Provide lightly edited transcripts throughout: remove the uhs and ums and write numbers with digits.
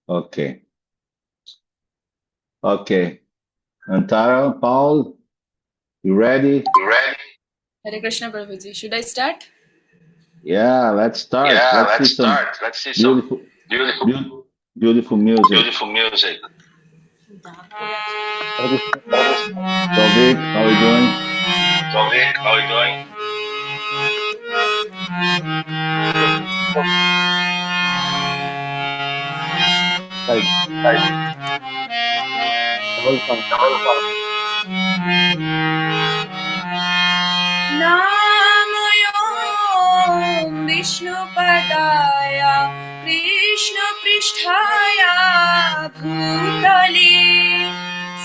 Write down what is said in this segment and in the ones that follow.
Okay. Okay. And Tara, Paul, you ready? Ready? Hare Krishna, Prabhuji. Should I start? Yeah, let's start. Yeah, Let's see let's some start. Let's see some beautiful, beautiful, beautiful, beautiful music. beautiful music. So Vic, how are you doing? So, Vic, how are you doing? Right. Welcome. Namayo Vishnu Padaya Krishna Pristhaya Bhutale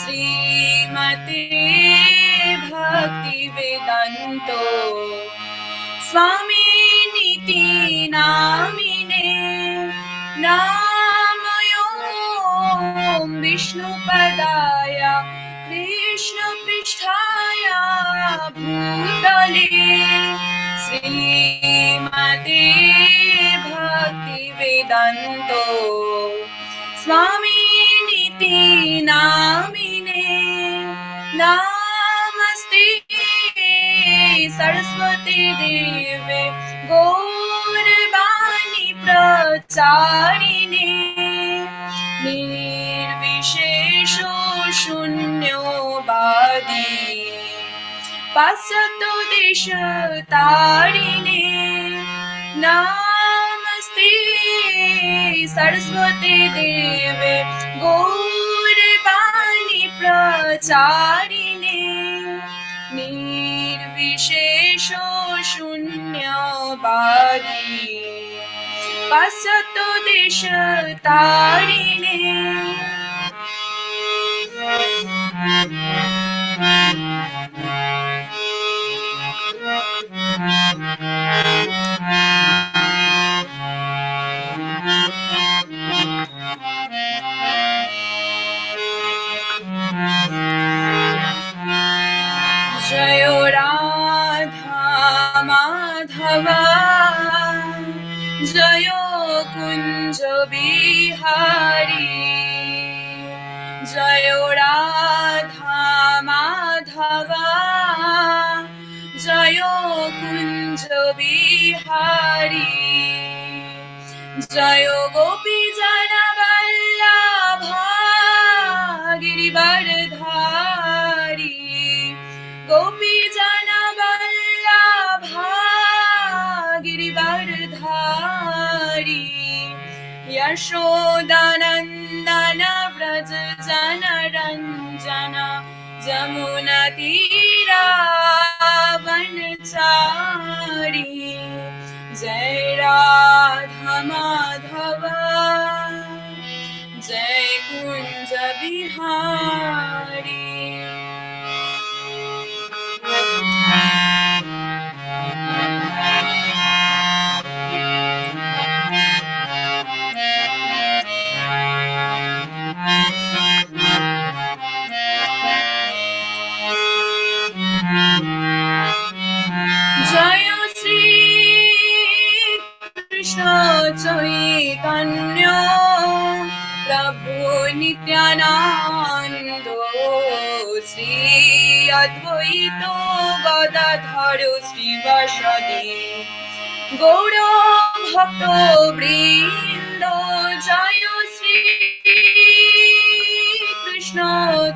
Srimate Bhakti Vedanto Swami Niti Namine Namayo Vishnu Padaya Krishna Pristhaya Bhutale Srimate Bhakti Vedanto Swami Niti Namine Namaste Saraswati Deve Gaurvani Pracharine Nirvishesho Shunyavadi Pasato Desha Tarine Namaste Saraswati Deve Gaurvani Pracharine Nirvishesho Shunyavadi Pasato Desha Tarine Jayo Radha Madhava Jayo Kunja Bihari Jayo Radha Madhava Jayo Kunja Bihari Jayo Gopi Jana Vallabha Girivardhari Gopi Jana Vallabha Girivardhari Yashodanandana Vraj Jana Ranjana Jamuna Tira Vanchari Jai Radha Madhava Jai Kunja Bihari Jaya Shri Krishna Chaitanya Prabhu Nityananda Shri Advaita Gadadhara Srivasadi Gaura Bhakta Vrinda Jaya Shri Krishna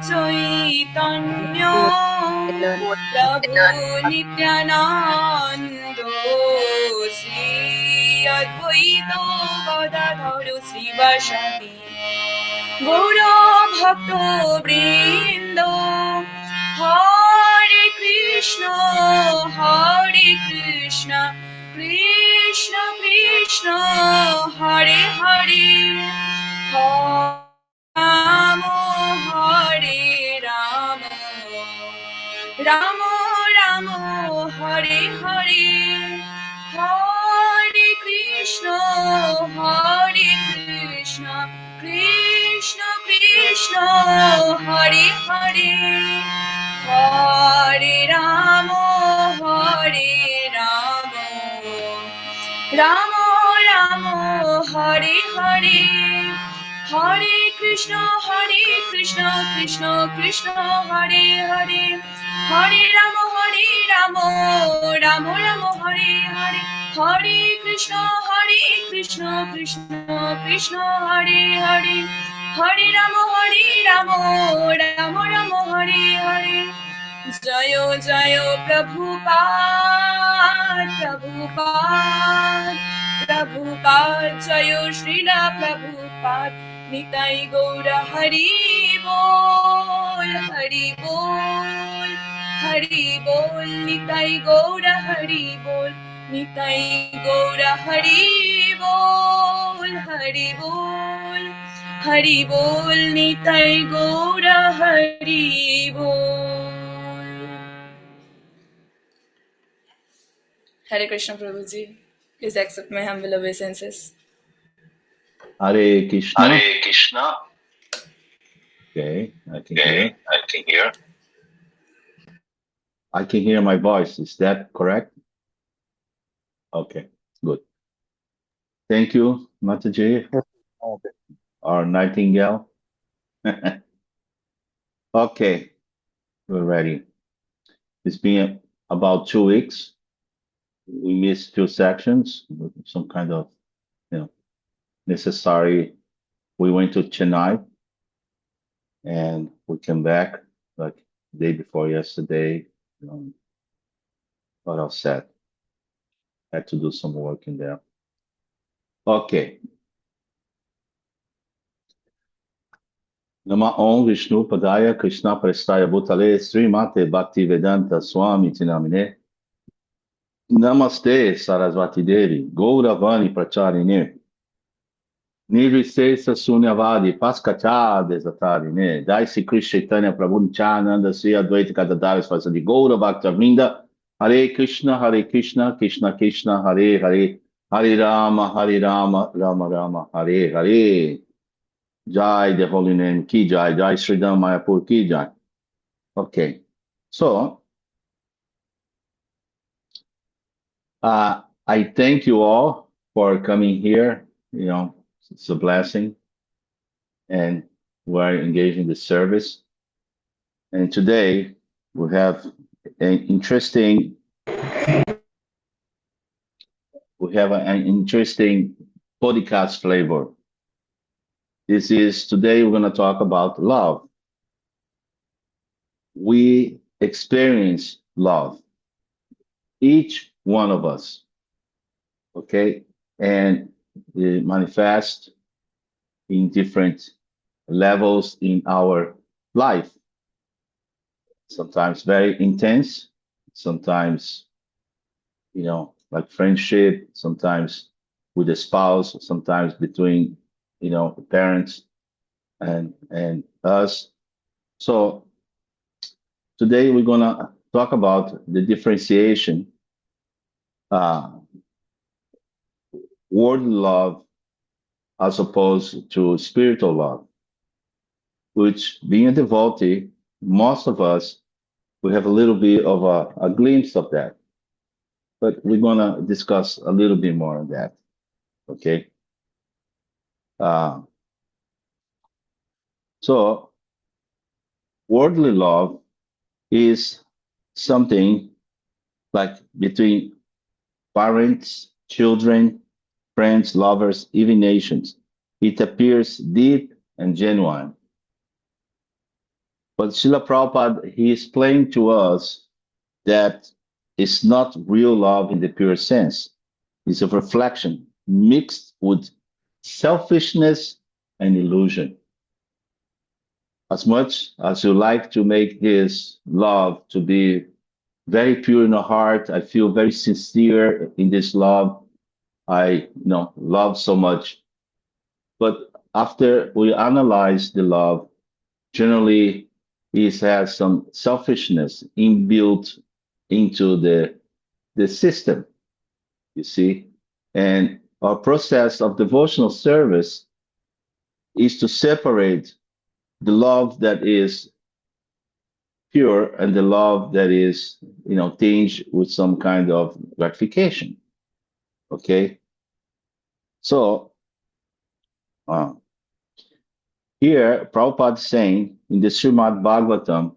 Chaitanya Prabhu Nityananda Shri Advaita Gadadhara Srivasadi Gaura Bhakta Vrinda Hare Krishna Krishna Krishna Hare Hare Rama Hare Rama Rama Rama Hare Hare Hare Krishna Krishna Krishna Hare Hare Hare Rama Rama Rama Hare Hare Hare Krishna, Krishna Krishna, Hare Hare, Hare Rama, Rama Rama, Hare Hare, Hare Krishna, Krishna Krishna, Hare Hare, Hare Rama, Rama Rama, Hare Hare. Jayo Jayo Prabhupada, Prabhupada, Prabhupada, Jayo Srila Prabhupada, Nitai Gaura Hari Bol, Hari Bol, Hari Bol, Nitai Gaura Hari Bol, Nitai Gaura Hari Bol, Hari Bol, Hari Bol, Nitai Gaura Hari Bol. Hare Krishna, Prabhuji. Please accept my humble obeisances. Hare Krishna. Hare Krishna. Okay, I can Okay, hear. I can hear. I can hear my voice. Is that correct? Okay, good. Thank you, Mataji, our nightingale. Okay, we're ready. It's been about 2 weeks. We missed 2 sections, some kind of, necessary. We went to Chennai and we came back like the day before yesterday. Got upset. Had to do some work in there. Okay. Nama Om Vishnu Padaya Krishna Prestaya Bhutale Srimate Bhaktivedanta Swami Tinamine Namaste Sarasvati Devi Gauravani Pracharine Nirvisesa Sunyavadi Paskacha Desatarine Jai Sri Krishna Chaitanya Prabhu Nityananda Sri Advaita Gadadhara Swasadi Gaura Bhaktavinda Hare Krishna Krishna Krishna Hare Hare Hare Rama Rama Rama Hare Hare. Jai, the holy name, Ki Jai, Jai Sri Mayapur Ki Jai. Okay, so I thank you all for coming here. It's a blessing, and we're engaged in the service. And today we have an interesting podcast flavor. Today we're going to talk about love. We experience love, each one of us, okay? And it manifests in different levels in our life. Sometimes very intense, sometimes, like friendship, sometimes with a spouse, sometimes between parents and us. So today we're gonna talk about the differentiation, worldly love as opposed to spiritual love, which, being a devotee, most of us, we have a little bit of a glimpse of that. But we're gonna discuss a little bit more on that, okay? So worldly love is something like between parents, children, friends, lovers, even nations. It appears deep and genuine. But Srila Prabhupada, he explained to us that it's not real love in the pure sense. It's a reflection mixed with selfishness and illusion. As much as you like to make this love to be very pure in the heart, I feel very sincere in this love. I love so much. But after we analyze the love, generally it has some selfishness inbuilt into the system, you see. And our process of devotional service is to separate the love that is pure and the love that is, tinged with some kind of gratification. Okay? So, Here, Prabhupada is saying in the Srimad Bhagavatam,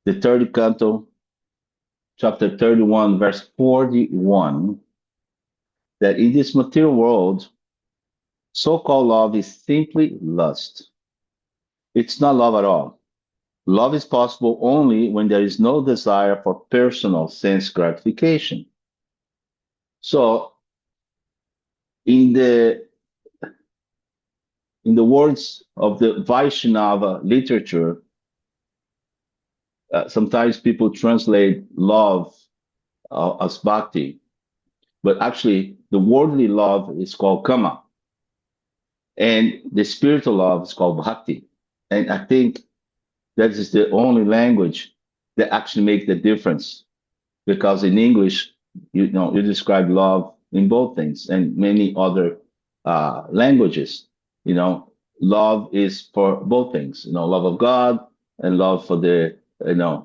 the third canto, chapter 31, verse 41, that in this material world, so-called love is simply lust. It's not love at all. Love is possible only when there is no desire for personal sense gratification. So, in the words of the Vaishnava literature, sometimes people translate love as bhakti, but actually the worldly love is called kama, and the spiritual love is called bhakti. And I think that is the only language that actually makes the difference, because in English, you describe love in both things, and many other languages, love is for both things, love of God and love for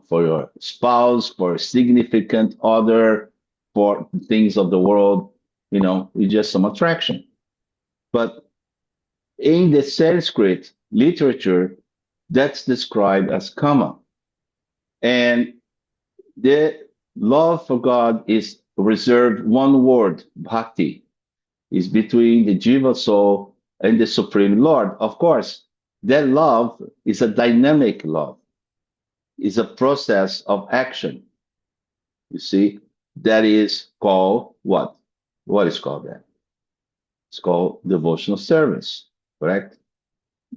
for your spouse, for a significant other, for things of the world, it's just some attraction. But in the Sanskrit literature, that's described as kama. And the love for God is reserved one word, bhakti, is between the jiva soul and the Supreme Lord. Of course, that love is a dynamic love, is a process of action. You see, that is called what? What is called that? It's called devotional service, correct?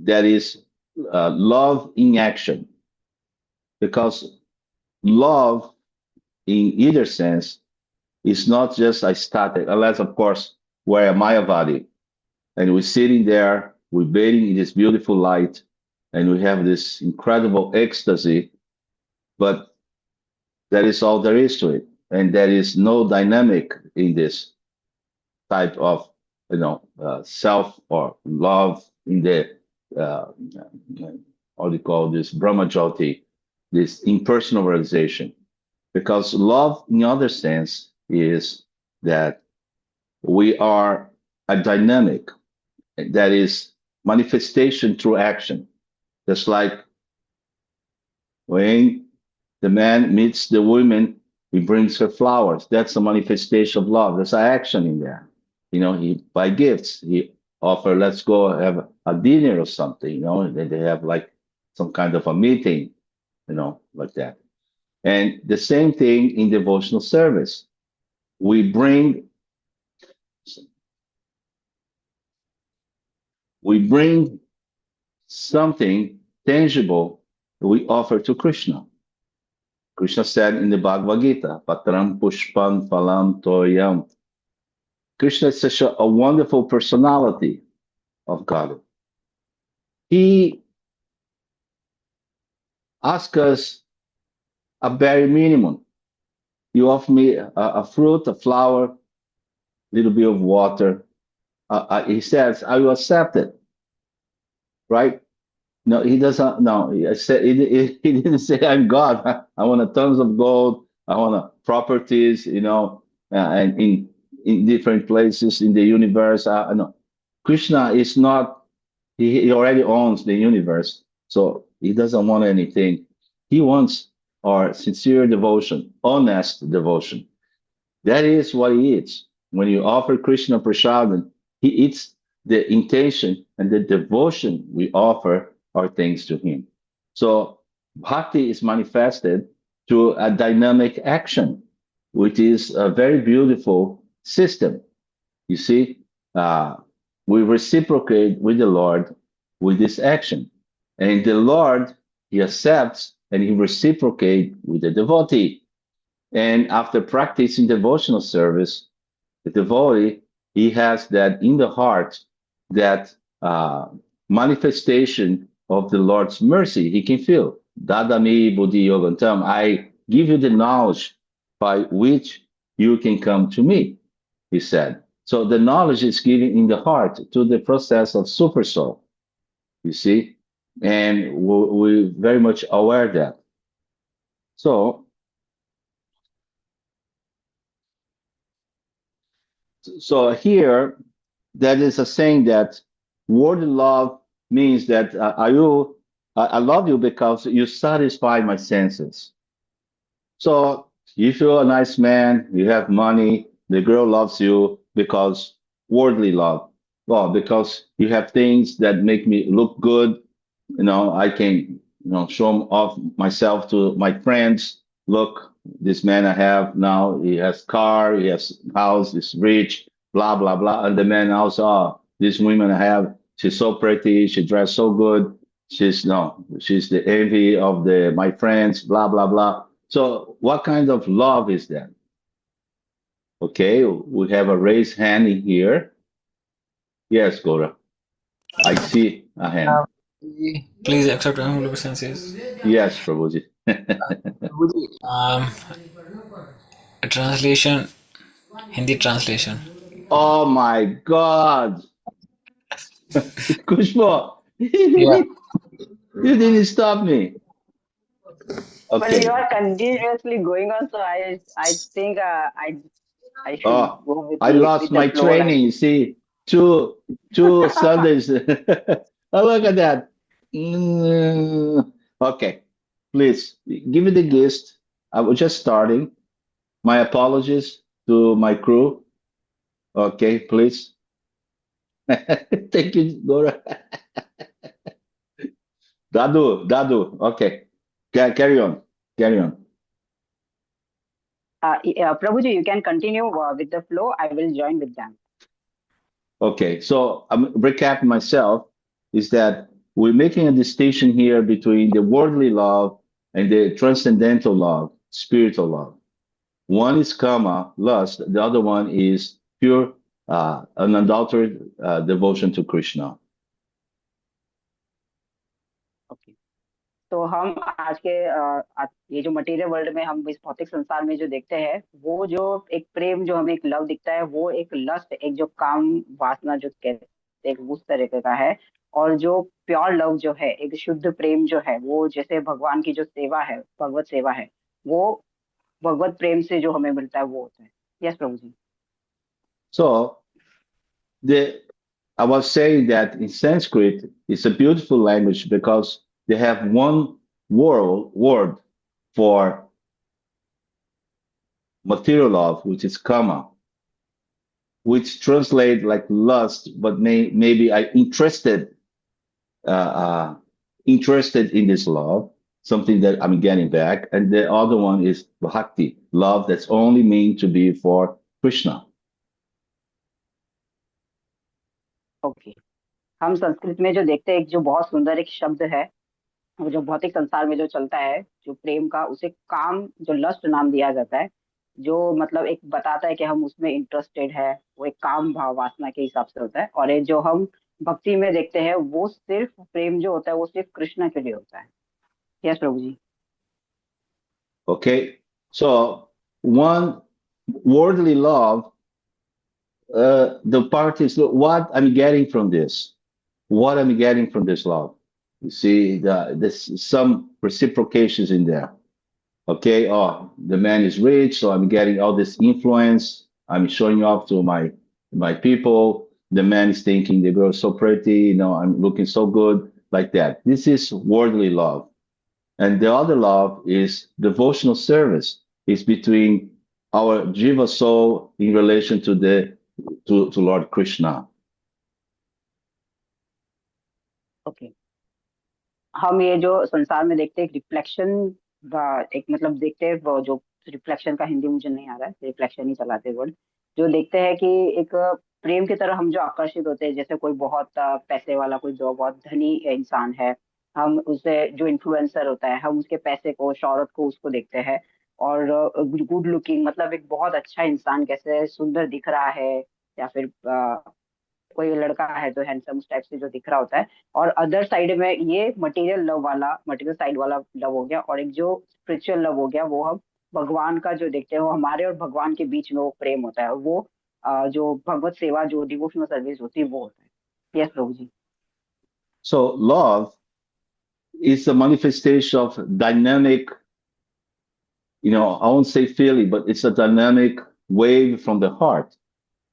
That is love in action, because love in either sense is not just a static, unless, of course, we're a Mayavadi and we're sitting there, we're bathing in this beautiful light, and we have this incredible ecstasy, but that is all there is to it. And there is no dynamic in this type of, self or love in the, what do you call this, Brahmajyoti, this impersonal realization. Because love, in other sense, is that we are a dynamic, that is manifestation through action. Just like when the man meets the woman, he brings her flowers. That's a manifestation of love. There's an action in there. He buy gifts. He offer, let's go have a dinner or something. They have like some kind of a meeting, like that. And the same thing in devotional service. We bring something tangible that we offer to Krishna. Krishna said in the Bhagavad Gita, Patram Pushpan Phalam Toyam. Krishna is such a wonderful personality of God. He asks us a bare minimum. You offer me a fruit, a flower, a little bit of water. He says, I will accept it. Right? No, he doesn't. No, he didn't say, I'm God. I want tons of gold. I want properties, and in different places in the universe. No. Krishna is not, he already owns the universe. So he doesn't want anything. He wants our sincere devotion, honest devotion. That is what he eats. When you offer Krishna prasadam, he eats the intention and the devotion we offer are things to him. So bhakti is manifested through a dynamic action, which is a very beautiful system. You see, we reciprocate with the Lord with this action. And the Lord, he accepts and he reciprocates with the devotee. And after practicing devotional service, the devotee, he has that in the heart, that manifestation of the Lord's mercy. He can feel, Dadami Buddhi Yogantam, I give you the knowledge by which you can come to me, he said. So the knowledge is given in the heart to the process of super soul, you see, and we're very much aware of that. So here, that is a saying that worldly love means that I love you because you satisfy my senses. So if you're a nice man, you have money, the girl loves you because worldly love. Well, because you have things that make me look good. I can, show off myself to my friends. Look, this man I have now, he has car, he has house, he's rich, blah, blah, blah. And the man also, oh, this woman I have, she's so pretty, she dressed so good. She's no, she's the envy of my friends, blah, blah, blah. So what kind of love is that? Okay, we have a raised hand in here. Yes, Gora. I see a hand. Please accept humble obeisances. Yes, Prabhuji. Um, translation, Hindi translation. Oh my God. Kushmo, Yeah. you didn't stop me. But you Okay. are continuously going on, so I think I should Oh, go I lost with the my flow. Like, training. You see, two Sundays. Oh, look at that. Okay, please give me the gist. I was just starting. My apologies to my crew. Okay, please. Thank you, Dora. Dadu. Okay, carry on. Carry on. Prabhuji, you can continue with the flow. I will join with them. Okay, so I'm recapping myself is that we're making a distinction here between the worldly love and the transcendental love, spiritual love. One is karma, lust. The other one is pure, unadulterated devotion to Krishna. Okay. तो हम आज के ये जो material world में हम इस भौतिक संसार में जो देखते हैं, वो जो एक प्रेम जो हमें एक लव दिखता है, वो एक लस्ट, एक जो काम वासना जो कहते हैं, एक उस तरीके का है। और जो प्योर लव जो है, एक शुद्ध प्रेम जो है, वो जैसे भगवान की जो सेवा है, भगवत सेवा है, वो भगवत प्रेम से जो हमें मिलता है वो होता है। Yes Prabhu ji. So I was saying that in Sanskrit, it's a beautiful language because they have one word for material love, which is karma, which translate like lust, but maybe I interested in this love, something that I'm getting back, and the other one is bhakti, love that's only meant to be for Krishna. Okay, हम संस्कृत में जो देखते हैं, एक जो बहुत सुंदर एक शब्द है, वो जो भौतिक संसार में जो चलता है, जो प्रेम का, उसे काम, जो लस्ट नाम दिया जाता है, जो मतलब एक बताता है कि हम उसमें इंटरेस्टेड है, वो एक काम भाव वासना के हिसाब से होता है। और ये जो हम भक्ति में देखते हैं, वो सिर्फ प्रेम जो होता है, वो सिर्फ कृष्ण के लिए होता है। Yes Prabhu ji. Okay, so one worldly love, the part is what I'm getting from this. What I'm getting from this love. You see, there's some reciprocations in there. Okay, oh, the man is rich, so I'm getting all this influence. I'm showing off to my people. The man is thinking the girl is so pretty, I'm looking so good, like that. This is worldly love. And the other love is devotional service. It's between our jiva soul in relation to Lord Krishna. Okay, हम ये जो संसार में देखते हैं, एक reflection, एक मतलब देखते हैं, वो जो रिफ्लेक्शन का हिंदी मुझे नहीं आ रहा है, रिफ्लेक्शन ही चलाते वर्ड, जो देखते हैं कि एक प्रेम की तरह हम जो आकर्षित होते हैं, जैसे कोई बहुत पैसे वाला, कोई जो बहुत धनी इंसान है, हम उसे, जो इन्फ्लुएंसर होता है, हम उसके पैसे को, शौहरत को, उसको देखते हैं। और गुड लुकिंग, मतलब एक बहुत अच्छा इंसान कैसे सुंदर दिख रहा है, या फिर कोई लड़का है तो हैंडसम, उस टाइप से जो दिख रहा होता है। और अदर साइड में ये मटेरियल लव वाला, मटेरियल साइड वाला लव हो गया। और एक जो स्पिरिचुअल लव हो गया, वो हम भगवान का जो देखते हैं, वो हमारे और भगवान के बीच में वो प्रेम होता है, और वो जो भगवत सेवा, जो डिवोशनल सर्विस होती है, वो होता है। Yes Prabhu ji. So love is a manifestation of dynamic, I won't say feeling, but it's a dynamic wave from the heart.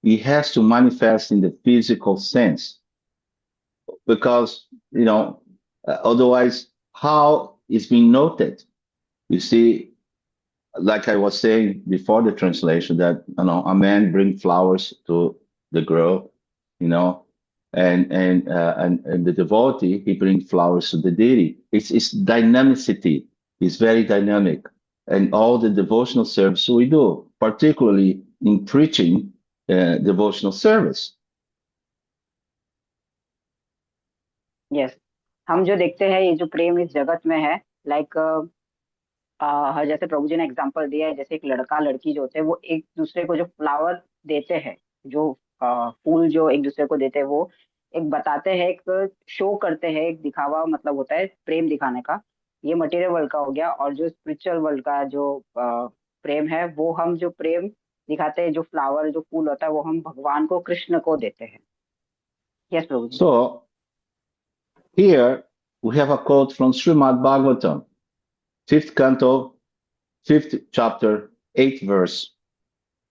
It has to manifest in the physical sense. because, otherwise, how it's being noted? You see, like I was saying before the translation, that a man bring flowers to the girl, and the devotee, he bring flowers to the deity. It's dynamicity. It's very dynamic, and all the devotional service we do, particularly in preaching devotional service. Yes, हम जो देखते हैं ये जो प्रेम इस जगत में है, लाइक जैसे प्रभु जी ने एग्जांपल दिया है, जैसे एक लड़का लड़की जो होते हैं वो एक दूसरे को जो फ्लावर देते हैं, जो फूल जो एक दूसरे को देते हैं, वो एक बताते हैं, एक शो करते हैं, एक दिखावा मतलब होता है प्रेम दिखाने का। ये मटेरियल वर्ल्ड का हो गया, और जो स्पिरिचुअल वर्ल्ड का जो प्रेम है, वो हम जो प्रेम दिखाते हैं, जो फ्लावर जो फूल होता है, वो हम भगवान को, कृष्ण को देते हैं। Yes Prabhu ji. So here we have a quote from Srimad Bhagavatam, 5th canto, 5th chapter, 8th verse.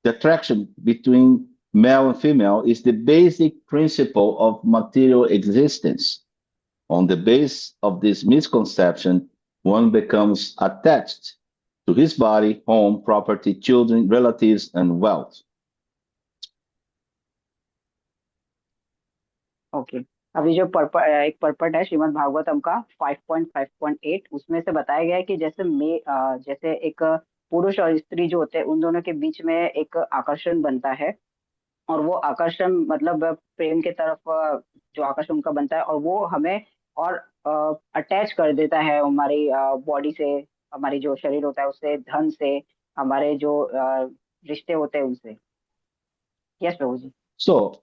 The attraction between male and female is the basic principle of material existence. On the base of this misconception, one becomes attached to his body, home, property, children, relatives, and wealth. Okay, अभी जो एक पर्पट है श्रीमद् भागवतम का 5.5.8, उसमें से बताया गया है कि जैसे एक पुरुष और स्त्री जो होते हैं, उन दोनों के बीच में एक आकर्षण बनता है, और वो आकर्षण मतलब प्रेम के तरफ जो आकर्षण उनका बनता है, और वो हमें और अटैच कर देता है हमारी बॉडी से, हमारी जो शरीर होता है उससे, धन से, हमारे जो रिश्ते होते हैं उनसे। Yes Prabhu ji. So,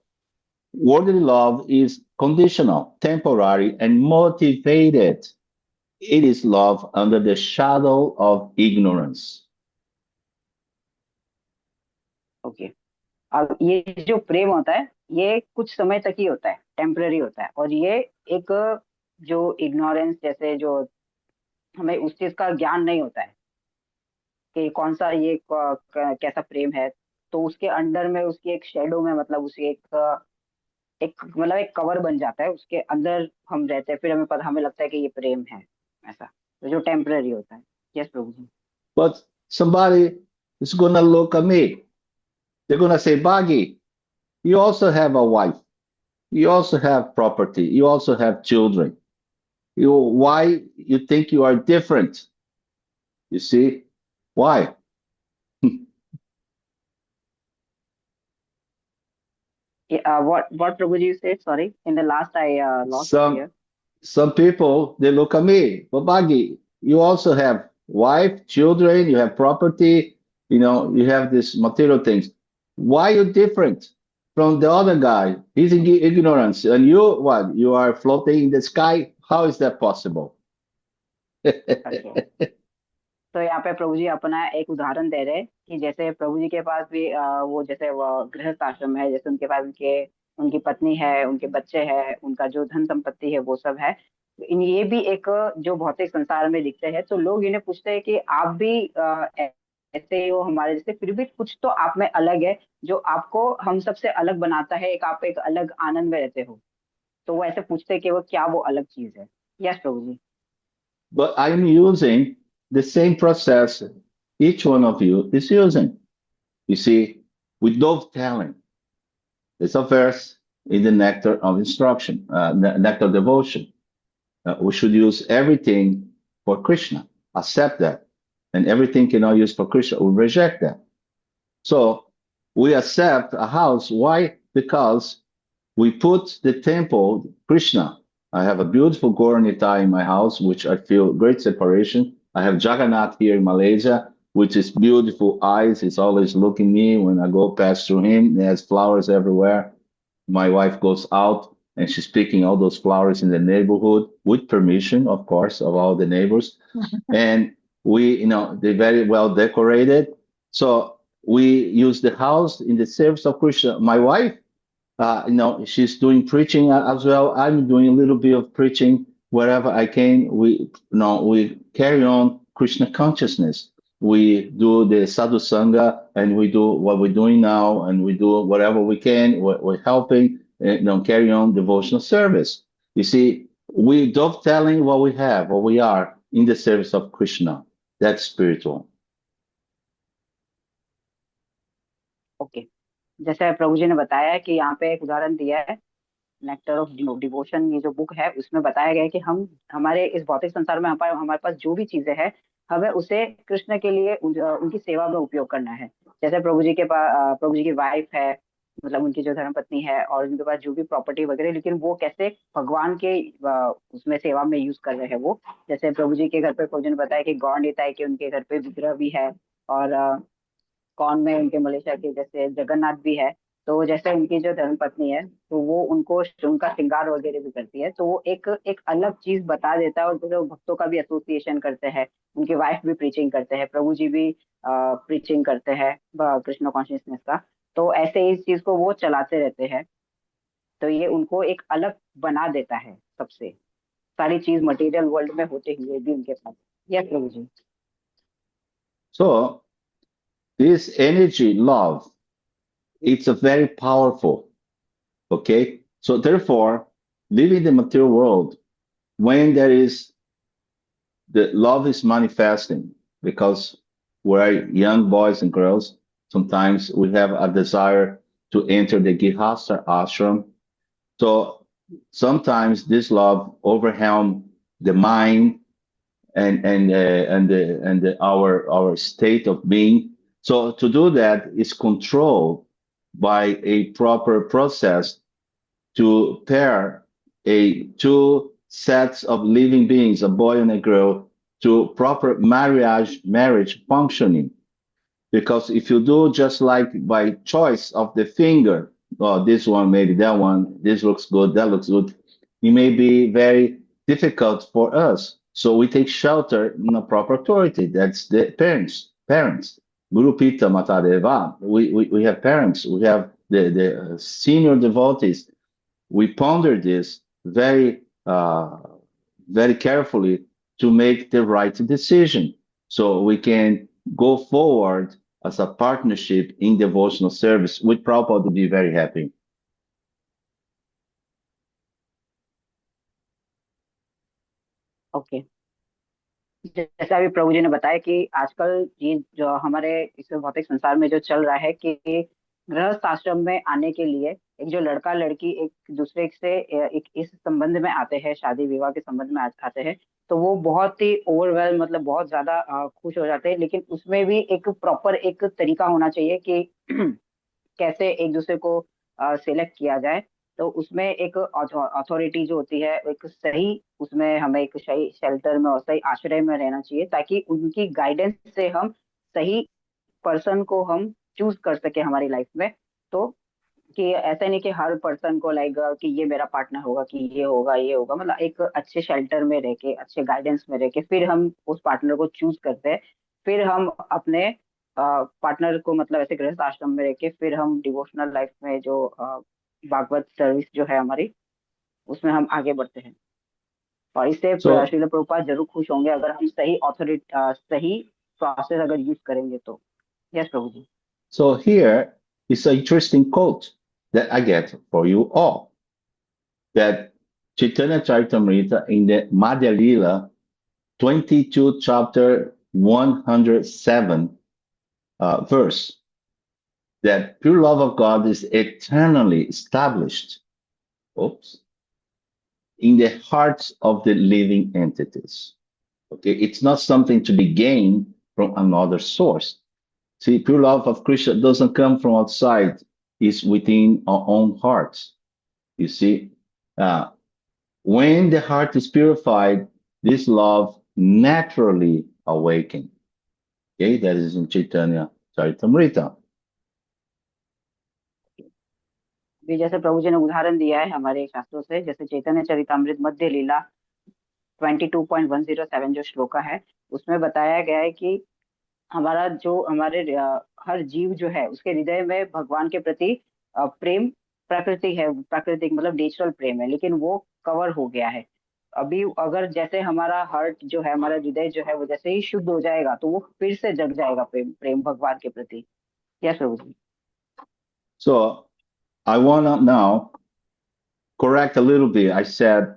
worldly love is conditional, temporary, and motivated. It is love under the shadow of ignorance. Okay, अब ये जो प्रेम होता है ये कुछ समय तक ही होता है, टेम्पररी होता है, और ये एक जो इग्नोरेंस, जैसे जो हमें उस चीज का ज्ञान नहीं होता है कि कौन सा ये कैसा प्रेम है, तो उसके अंडर में, उसकी एक शेडो में, मतलब उसकी एक मतलब एक कवर बन जाता है, उसके अंदर हम रहते हैं, फिर हमें लगता है कि ये प्रेम है, ऐसा तो जो टेम्पररी होता है। Yes Prabhu ji. But somebody is going to look at me. They're going to say, Bhagi, you also have a wife. You also have property. You also have children. Why you think you are different? You see? Why? What Prabhuji you said? Sorry, in the last I lost here. Some people, they look at me, but Bhagi, you also have wife, children, you have property, you have these material things. Why are you different from the other guy? He's in ignorance. And you, what? You are floating in the sky? How is that possible? तो यहाँ पे प्रभु जी अपना एक उदाहरण दे रहे हैं कि जैसे प्रभु जी के पास भी वो जैसे वो गृहस्थ आश्रम है, जैसे उनके पास उनकी पत्नी है, उनके बच्चे हैं, उनका जो धन संपत्ति है वो सब है, ये भी एक जो भौतिक संसार में दिखते हैं, तो लोग इन्हें पूछते हैं कि आप भी ऐसे हो हमारे जैसे, फिर भी कुछ तो आप में अलग है जो आपको हम सबसे अलग बनाता है, आप एक अलग आनंद में रहते हो, तो वो ऐसे पूछते हैं कि वो क्या वो अलग चीज है। Yes Prabhu ji. But I'm using the same process each one of you is using. You see, with dovetailing, there's a verse in the Nectar of Instruction, Nectar of Devotion. We should use everything for Krishna, accept that. And everything cannot use for Krishna, we reject that. So we accept a house. Why? Because we put the temple, Krishna. I have a beautiful Gaura in my house, which I feel great separation. I have Jagannath here in Malaysia, which is beautiful eyes. He's always looking at me when I go past through him. He has flowers everywhere. My wife goes out and she's picking all those flowers in the neighborhood with permission, of course, of all the neighbors. And we, they're very well decorated. So we use the house in the service of Krishna. My wife, she's doing preaching as well. I'm doing a little bit of preaching wherever I can. We carry on Krishna consciousness. We do the sadhu sangha, and we do what we're doing now, and we do whatever we can. We're helping, carry on devotional service. You see, we dovetailing what we have, what we are in the service of Krishna. That's spiritual. Okay, जैसे प्रभु जी ने बताया कि यहाँ पे एक उदाहरण दिया है, नेक्टर ऑफ डिवोशन, ये जो बुक है उसमें बताया गया है कि हम हमारे इस भौतिक संसार में हमारे पास जो भी चीजें हैं, हमें उसे कृष्ण के लिए उनकी सेवा में उपयोग करना है। जैसे प्रभु जी के पास प्रभु जी की वाइफ है, मतलब उनकी जो धर्मपत्नी है, और उनके पास जो भी प्रॉपर्टी वगैरह, लेकिन वो कैसे भगवान के उसमें सेवा में यूज कर रहे हैं वो। जैसे प्रभु जी के घर पे प्रभु जी ने बताया कि गौड़ नेता है कि उनके घर पे विग्रह भी है, और कौन में उनके मलेशिया के जैसे जगन्नाथ भी है। तो जैसे उनकी जो धर्मपत्नी है, तो वो उनको उनका श्रृंगार वगैरह भी करती है, तो वो एक एक अलग चीज बता देता है। और जो भक्तों का भी एसोसिएशन करते हैं, उनकी वाइफ भी प्रीचिंग करते हैं, प्रभु जी भी प्रीचिंग करते हैं कृष्ण कॉन्शियसनेस का। तो ऐसे इस चीज को वो चलाते रहते हैं, तो ये उनको एक अलग बना देता है सबसे, सारी चीज मटेरियल वर्ल्ड में होते हुए भी उनके पास। Yes Prabhu ji. So this energy, love, it's a very powerful. Okay, so therefore, living the material world, when there is the love is manifesting, because we're young boys and girls, sometimes we have a desire to enter the Gihasta ashram. So sometimes this love overwhelm the mind our state of being. So to do that is controlled by a proper process to pair two sets of living beings, a boy and a girl, to proper marriage functioning. Because if you do just like by choice of the finger, oh, this one, maybe that one, this looks good, that looks good, it may be very difficult for us. So we take shelter in a proper authority. That's the parents. Guru Pita Matadeva. We have parents. We have the senior devotees. We ponder this very carefully to make the right decision. So we can go forward as a partnership in devotional service, with Prabhupada to be very happy. Okay, जैसा अभी प्रभु जी ने बताया कि आजकल ये जो हमारे इस भौतिक संसार में जो चल रहा है कि गृहस्थ आश्रम में आने के लिए एक जो लड़का लड़की एक दूसरे से एक इस संबंध में आते हैं, शादी विवाह के संबंध में आते हैं, तो वो बहुत ही ओवरवेल, मतलब बहुत ज्यादा खुश हो जाते हैं। लेकिन उसमें भी एक प्रॉपर एक तरीका होना चाहिए कि कैसे एक दूसरे को सिलेक्ट किया जाए। तो उसमें एक अथॉरिटी जो होती है, एक सही, उसमें हमें एक सही शेल्टर में और सही आश्रय में रहना चाहिए, ताकि उनकी गाइडेंस से हम सही पर्सन को हम चूज कर सके हमारी लाइफ में। तो कि ऐसा नहीं कि हर पर्सन को लाइक कि ये मेरा पार्टनर होगा, कि ये होगा, मतलब एक अच्छे शेल्टर में रह के, अच्छे गाइडेंस में रह के फिर हम उस पार्टनर को चूज करते हैं। फिर हम अपने पार्टनर को, मतलब ऐसे गृहस्थ आश्रम में रह के फिर हम डिवोशनल लाइफ में जो भागवत सर्विस जो है हमारी, उसमें हम आगे बढ़ते हैं। और इससे So, श्रील प्रभुपाद जरूर खुश होंगे अगर हम सही ऑथोरिटी, सही प्रोसेस अगर यूज करेंगे तो। Yes Prabhu ji. so here is an interesting quote that I get for you all. That Chaitanya Charitamrita in the Madhya Lila 22 chapter 107 verse, that pure love of God is eternally established, in the hearts of the living entities. Okay, it's not something to be gained from another source. See, pure love of Krishna doesn't come from outside; it's within our own hearts. You see, when the heart is purified, this love naturally awakens. Okay, that is in Chaitanya Charitamrita. भी जैसे प्रभु जी ने उदाहरण दिया है हमारे शास्त्रों से, जैसे चैतन्य चरितामृत मध्य लीला 22.107 जो श्लोका है, उसमें बताया गया है कि हमारा जो हमारे हर जीव जो है उसके हृदय में भगवान के प्रति प्रेम प्रकृति है, प्राकृतिक मतलब नेचुरल प्रेम है, लेकिन वो कवर हो गया है। अभी अगर जैसे हमारा हार्ट जो है, हमारा हृदय जो है, वो जैसे ही शुद्ध हो जाएगा तो वो फिर से जग जाएगा प्रेम प्रेम भगवान के प्रति। Yes Prabhu ji. So I want to now correct a little bit. I said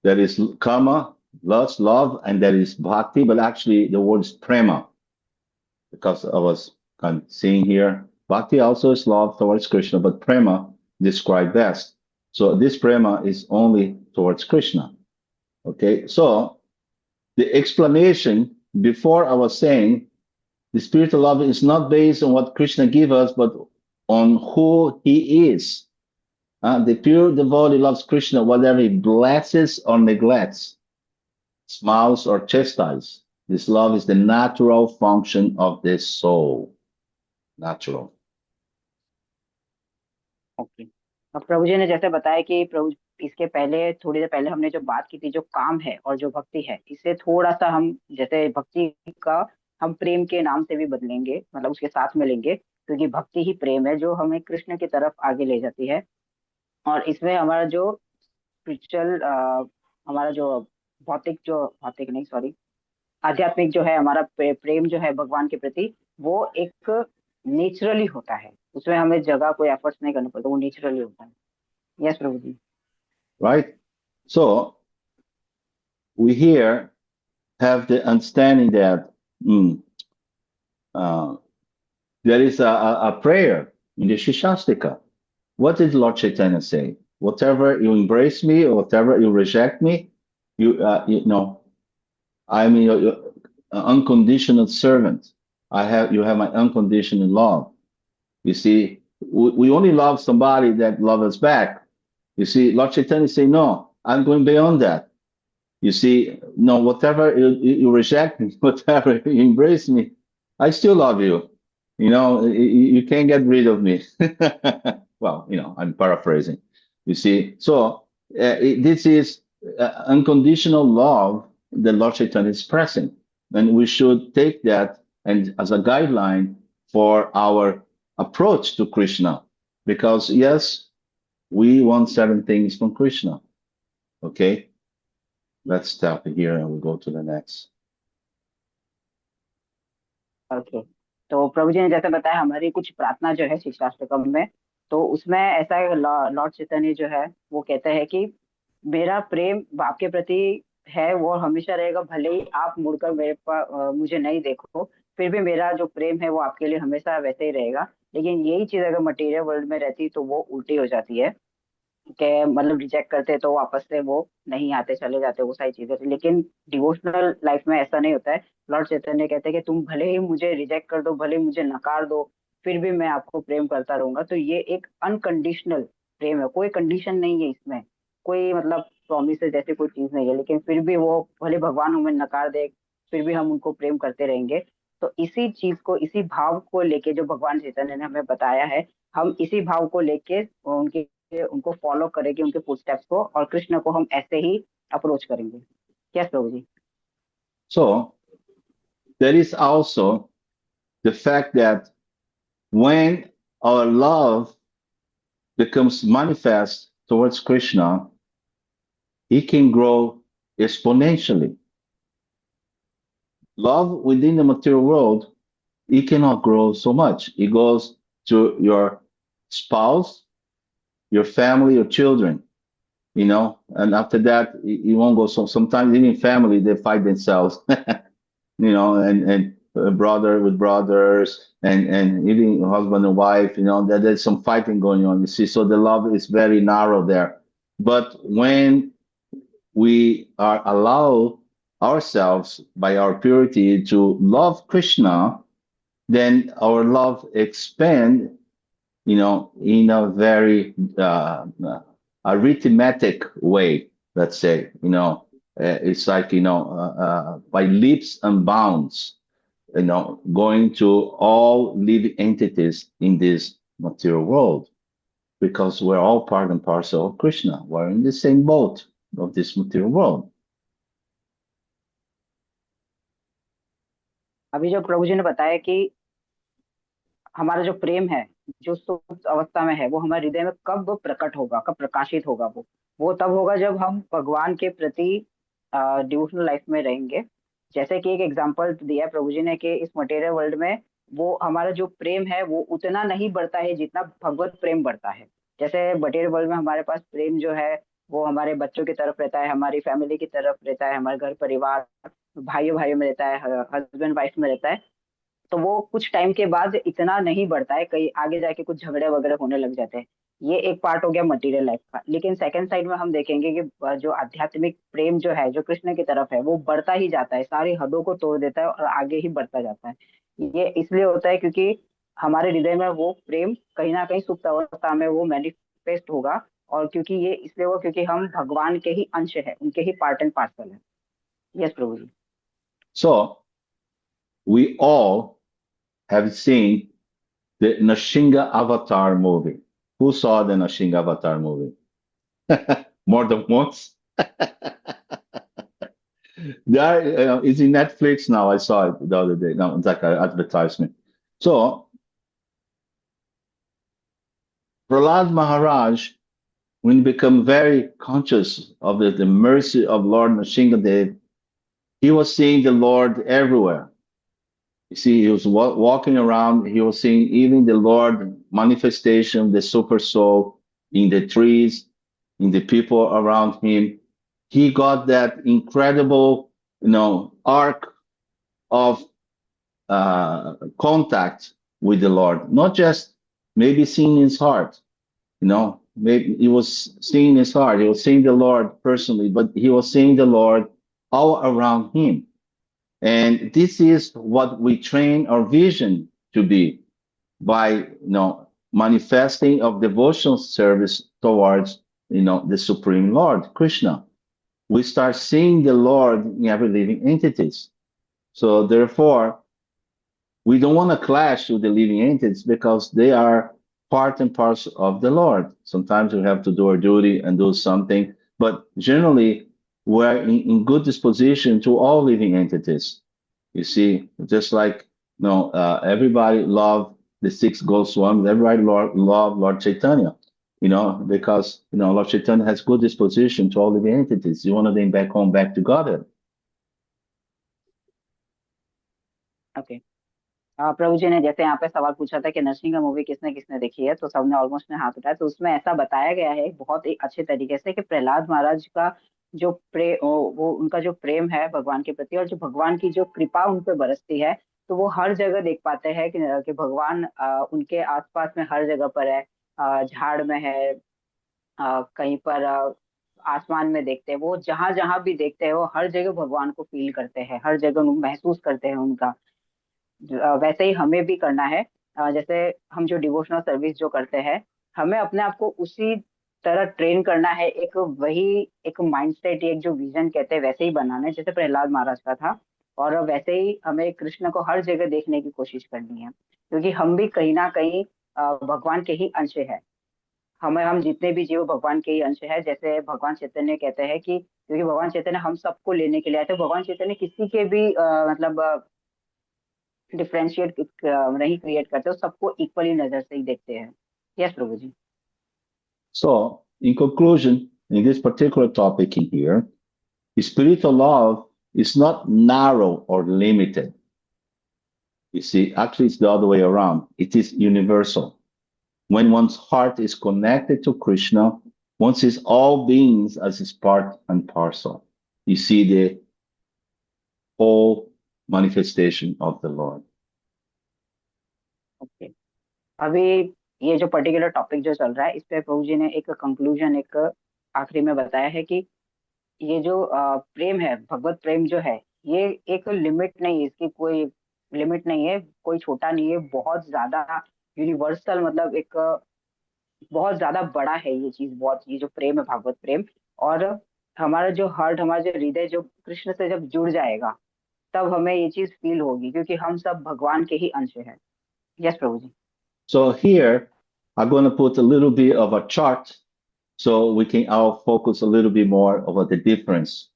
There is karma, lust, love, and there is bhakti, but actually the word is prema, because I was kind of seeing here. Bhakti also is love towards Krishna, but prema described best. So this prema is only towards Krishna. Okay, so the explanation before I was saying the spiritual love is not based on what Krishna gives us, but on who he is. The pure devotee loves Krishna, whatever he blesses or neglects, smiles or chastises. This love is the natural function of the soul. Natural. Okay, अब प्रभु जी ने जैसे बताया कि प्रभु इसके पहले थोड़ी देर पहले हमने जो बात की थी, जो काम है और जो भक्ति है, इससे थोड़ा सा हम जैसे भक्ति का हम प्रेम के नाम से भी बदलेंगे, मतलब उसके साथ में लेंगे, क्योंकि भक्ति ही प्रेम है जो हमें कृष्ण की तरफ आगे ले जाती है। और इसमें हमारा जो स्पिरिचुअल हमारा जो भौतिक नहीं सॉरी आध्यात्मिक जो है हमारा प्रेम जो है भगवान के प्रति, वो एक नेचुरली होता है, उसमें हमें जगह कोई एफर्ट्स नहीं करना पड़ता, वो नेचुरली होता है। Yes Prabhu ji. Right? So we here have the understanding that there is a prayer in the Shishastika. What did Lord Chaitanya say? Whatever you embrace me or whatever you reject me, you know, I'm your unconditional servant. You have my unconditional love. You see, we only love somebody that loves us back. You see, Lord Chaitanya say, no, I'm going beyond that. You see, no, whatever you reject me, whatever you embrace me, I still love you. You know, you can't get rid of me. Well, you know, I'm paraphrasing. You see, so this is unconditional love that Lord Chaitanya is expressing. And we should take that and as a guideline for our approach to Krishna. Because yes, we want 7 things from Krishna. Okay? Let's stop here and we'll go to the next. Okay, तो प्रभु जी ने जैसे बताया हमारी कुछ प्रार्थना जो है शिक्षाष्टकम में, तो उसमें ऐसा लॉर्ड चैतन्य जो है वो कहते हैं कि मेरा प्रेम आपके प्रति है वो हमेशा रहेगा, भले ही आप मुड़कर मुझे नहीं देखो, फिर भी मेरा जो प्रेम है वो आपके लिए हमेशा वैसे ही रहेगा। लेकिन यही चीज अगर मटेरियल वर्ल्ड में रहती तो वो उल्टी हो जाती है, कि मतलब रिजेक्ट करते तो वापस से वो नहीं आते, चले जाते, वो सारी चीजें। लेकिन डिवोशनल लाइफ में ऐसा नहीं होता है। लॉर्ड चैतन्य कहते हैं कि तुम भले ही मुझे रिजेक्ट कर दो, भले ही मुझे नकार दो, फिर भी मैं आपको प्रेम करता रहूंगा। तो ये एक अनकंडीशनल प्रेम है, कोई कंडीशन नहीं है इसमें, कोई मतलब प्रॉमिस जैसे कोई चीज नहीं है। लेकिन फिर भी वो भले भगवान हमें नकार दे, फिर भी हम उनको प्रेम करते रहेंगे। तो इसी चीज को, इसी भाव को लेके जो भगवान चैतन्य ने हमें बताया है, हम इसी भाव को लेके उनको फॉलो करेंगे, उनके फुटस्टेप्स को, और कृष्ण को हम ऐसे ही अप्रोच करेंगे। Yes Prabhu ji. So there is also the fact that when our love becomes manifest towards Krishna, it can grow exponentially. Love within the material world, it cannot grow so much. It goes to your spouse, your family, your children, you know, and after that, it won't go. So sometimes even family, they fight themselves, you know, and brother with brothers, and even husband and wife, you know, there's some fighting going on, you see. So the love is very narrow there. But when we are allowed ourselves by our purity to love Krishna, then our love expand, you know, in a very arithmetic way, let's say, you know, it's like, you know, by leaps and bounds, you know, going to all living entities in this material world, because we're all part and parcel of Krishna. We're in the same boat of this material world. अभी जो प्रभु जी ने बताया कि हमारा जो प्रेम है, जो सुप्त अवस्था में है, वो हमारे हृदय में कब प्रकट होगा, कब प्रकाशित होगा, वो तब होगा जब हम भगवान के प्रति डिवोशनल लाइफ में रहेंगे। जैसे कि एक एग्जांपल दिया प्रभु जी ने कि इस मटेरियल वर्ल्ड में वो हमारा जो प्रेम है वो उतना नहीं बढ़ता है जितना भगवत प्रेम बढ़ता है। जैसे मटेरियल वर्ल्ड में हमारे पास प्रेम जो है वो हमारे बच्चों की तरफ रहता है, हमारी फैमिली की तरफ रहता है, हमारे घर परिवार भाइयों भाइयों में रहता है, हस्बैंड वाइफ में रहता है, तो वो कुछ टाइम के बाद इतना नहीं बढ़ता है, कहीं आगे जाके कुछ झगड़े वगैरह होने लग जाते हैं। ये एक पार्ट हो गया मटेरियल लाइफ का। लेकिन सेकंड साइड में हम देखेंगे कि जो आध्यात्मिक प्रेम जो है, जो कृष्ण की तरफ है, वो बढ़ता ही जाता है, सारी हदों को तोड़ देता है और आगे ही बढ़ता जाता है। ये इसलिए होता है क्योंकि हमारे हृदय में वो प्रेम कहीं ना कहीं सुप्त अवस्था में वो मैनिफेस्ट होगा। और क्योंकि ये इसलिए हुआ क्योंकि हम भगवान के ही अंश है, उनके ही पार्ट एंड पार्सल है। Yes Prabhu ji. So we all have seen the Nashinga Avatar movie. Who saw the Nashinga Avatar movie? More than once? It's in Netflix now. I saw it the other day. No, it's like an advertisement. So Prahlad Maharaj, when he became very conscious of the mercy of Lord Nrsingadev, he was seeing the Lord everywhere. You see, he was walking around, he was seeing even the Lord manifestation, the super soul in the trees, in the people around him. He got that incredible, arc of contact with the Lord, not just maybe seeing his heart, maybe he was seeing his heart, he was seeing the Lord personally, but he was seeing the Lord all around him. And this is what we train our vision to be by, manifesting of devotional service towards, the Supreme Lord, Krishna. We start seeing the Lord in every living entities. So therefore, we don't want to clash with the living entities because they are part and parcel of the Lord. Sometimes we have to do our duty and do something, but generally we're in good disposition to all living entities. You see, just like everybody love the six Goswamis, everybody love Lord Chaitanya, because Lord Chaitanya has good disposition to all living entities. You want them back home, back to Godhead. Okay. Prabhu ji ने जैसे यहाँ पे सवाल पूछा था कि नरसिंह का movie किसने किसने देखी है, तो सबने ऑलमोस्ट ने हाथ उठाया। तो उसमें ऐसा बताया गया है बहुत ही अच्छे तरीके से कि प्रहलाद महाराज का जो वो उनका जो प्रेम है भगवान के प्रति, और जो भगवान की जो कृपा उन पे बरसती है, तो वो हर जगह देख पाते हैं कि भगवान उनके आसपास में हर जगह पर है। झाड़ में है, कहीं पर आसमान में देखते हैं, वो जहां जहां भी देखते हैं वो हर जगह भगवान को फील करते हैं, हर जगह महसूस करते हैं उनका। वैसे ही हमें भी करना है। जैसे हम जो डिवोशनल सर्विस जो करते हैं, हमें अपने आप को उसी तरह ट्रेन करना है, एक माइंडसेट, एक जो विजन कहते हैं वैसे ही बनाना है जैसे प्रहलाद महाराज का था। और वैसे ही हमें कृष्ण को हर जगह देखने की कोशिश करनी है, क्योंकि हम भी कहीं ना कहीं भगवान के ही अंश है। हम जितने भी जीव भगवान के ही अंश है। जैसे भगवान चैतन्य कहते हैं कि क्योंकि भगवान चैतन्य हम सबको लेने के लिए आए थे, भगवान चैतन्य किसी के भी मतलब डिफ्रेंशिएट नहीं क्रिएट करते, वो सबको इक्वली नजर से ही देखते हैं। Yes Prabhu ji. So, in conclusion, in this particular topic in here, spiritual love is not narrow or limited. You see, actually, it's the other way around. It is universal. When one's heart is connected to Krishna, one sees all beings as his part and parcel. You see the whole manifestation of the Lord. Okay. अभी ये जो particular topic जो चल रहा है, इस पे प्रभु जी ने एक कंक्लूजन, एक आखिरी में बताया है कि ये जो प्रेम है, भगवत प्रेम जो है, ये एक लिमिट नहीं है, इसकी कोई लिमिट नहीं है, कोई छोटा नहीं है, बहुत ज्यादा यूनिवर्सल, मतलब एक बहुत ज्यादा बड़ा है ये चीज, बहुत, ये जो प्रेम है भागवत प्रेम। और हमारा जो हार्ट, हमारा जो हृदय जो कृष्ण से जब जुड़ जाएगा, तब हमें ये चीज फील होगी, क्योंकि हम सब भगवान के ही अंश हैं। Yes Prabhu ji. So here, I'm going to put a little bit of a chart so we can all focus a little bit more about the difference.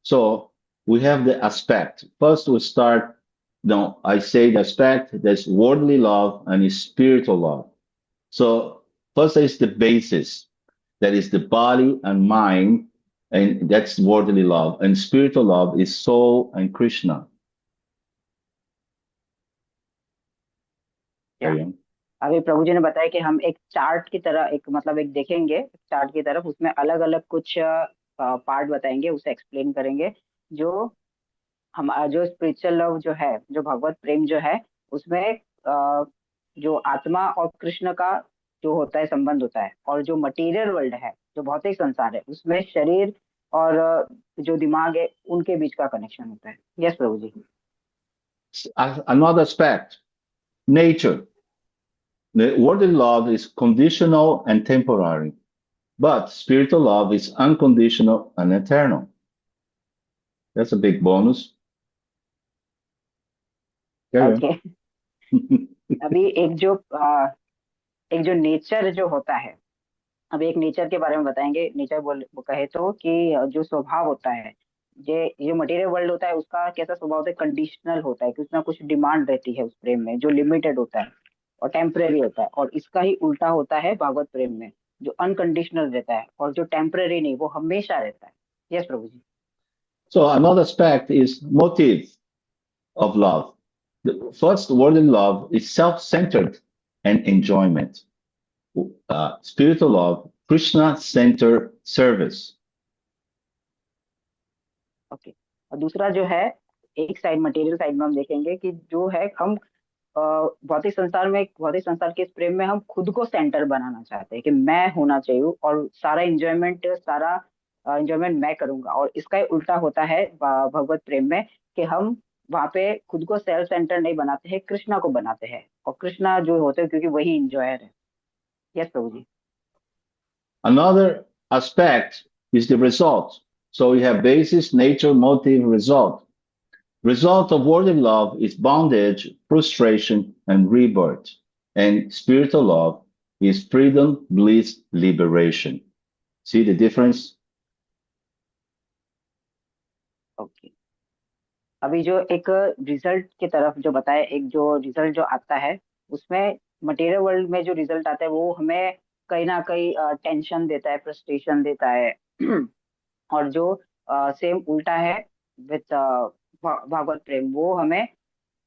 So we have the aspect. First, we start, I say the aspect, there's worldly love and spiritual love. So first is the basis, that is the body and mind, and that's worldly love. And spiritual love is soul and Krishna. Yeah. अभी प्रभु जी ने बताया कि हम एक chart की तरह एक मतलब एक देखेंगे चार्ट की तरफ, उसमें अलग अलग कुछ पार्ट बताएंगे, उसे एक्सप्लेन करेंगे। जो हम जो स्पिरिचुअल लव जो है, जो भगवत प्रेम जो है, उसमें जो आत्मा और कृष्ण का जो होता है संबंध होता है, और जो मटेरियल वर्ल्ड है, जो भौतिक संसार है, उसमें शरीर और जो दिमाग है, उनके बीच का कनेक्शन होता है। Yes Prabhu ji. Another aspect, nature. The worldly love is conditional and temporary, but spiritual love is unconditional and eternal. That's a big bonus. Carry on. Okay. अभी एक जो नेचर जो होता है, अब एक नेचर के बारे में बताएंगे। नेचर बोल वो कहे तो कि जो स्वभाव होता है, ये मटेरियल वर्ल्ड होता है, उसका कैसा स्वभाव होता है, कंडीशनल होता है, कुछ ना कुछ डिमांड रहती है उस प्रेम में, जो लिमिटेड होता है और टेम्परेरी होता है। और इसका ही उल्टा होता है भागवत प्रेम में, जो अनकंडीशनल रहता है और जो टेम्परेरी नहीं, वो हमेशा रहता है। Yes Prabhu ji. So another aspect is motive of love. The first worldly love is self-centered and enjoyment. Spiritual love, Krishna-centered service. Okay. और दूसरा जो है, एक साइड मटेरियल साइड में हम देखेंगे कि जो है हम भौतिक संसार के इस प्रेम में हम खुद को सेंटर बनाना चाहते हैं कि मैं होना चाहिए और सारा एंजॉयमेंट मैं करूंगा। और इसका ही उल्टा होता है भगवत प्रेम में, कि हम वहां पे खुद को सेल्फ सेंटर नहीं बनाते हैं, कृष्णा को बनाते हैं, और कृष्णा जो होते हैं क्योंकि वही इंजॉयर है। Yes Prabhu ji. Another aspect is the result. So we have basis, nature, motive, result. Result of worldly love is bondage, frustration, and rebirth. And spiritual love is freedom, bliss, liberation. See the difference? Okay. अभी जो एक result की तरफ जो बताया, एक जो result जो आता है, उसमें मटेरियल वर्ल्ड में जो रिजल्ट आता है वो हमें कहीं ना कहीं टेंशन देता है, फ्रस्ट्रेशन देता है। और जो सेम उल्टा है विद भागवत प्रेम, वो हमें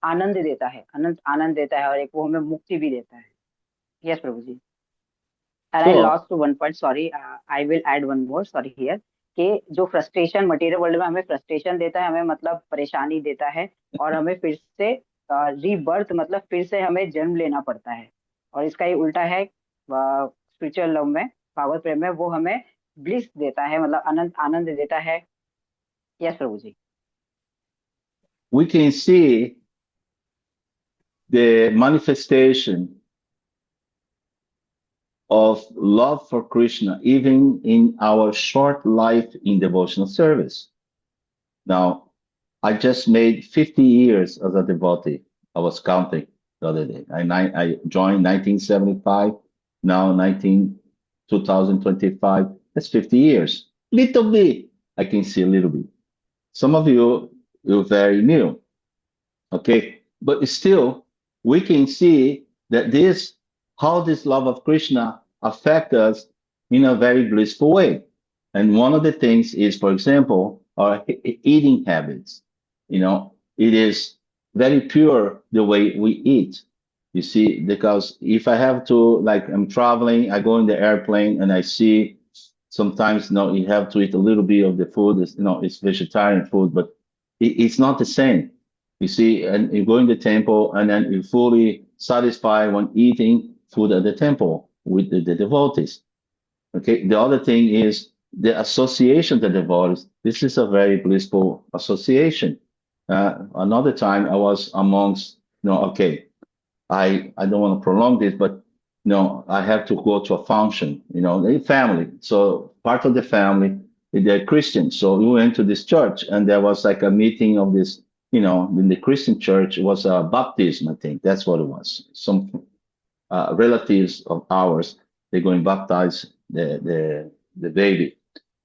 आनंद देता है, आनंद आनंद देता है, और एक वो हमें मुक्ति भी देता है। Yes Prabhu ji. And I So, lost to one point, sorry, I will add one more, sorry here, कि जो फ्रस्ट्रेशन मटेरियल वर्ल्ड में हमें फ्रस्ट्रेशन देता है, हमें मतलब परेशानी देता है, और हमें फिर से रीबर्थ मतलब फिर से हमें जन्म लेना पड़ता है। और इसका ही उल्टा है स्पिरिचुअल लव में, भागवत प्रेम में, वो हमें ब्लिस देता है, मतलब आनंद आनंद देता है। Yes Prabhu ji. we can see the manifestation of love for Krishna even in our short life in devotional service. Now, I just made 50 years as a devotee. I was counting the other day. I joined 1975, now 2025. That's 50 years. Little bit, I can see a little bit. Some of you're very new, okay? But still, we can see that how this love of Krishna affect us in a very blissful way. And one of the things is, for example, our eating habits. It is very pure the way we eat. You see, because if I have to, like, I'm traveling, I go in the airplane and I see sometimes, you have to eat a little bit of the food. It's vegetarian food, but it's not the same. You see, and you go in the temple and then you're fully satisfied when eating food at the temple with the devotees. Okay. The other thing is the association of the devotees. This is a very blissful association. Another time I was amongst, okay, I don't want to prolong this, but I have to go to a function, the family. So part of the family, they're Christians. So we went to this church and there was like a meeting of this, in the Christian church, it was a baptism, I think. That's what it was. Some relatives of ours, they're going to baptize the baby.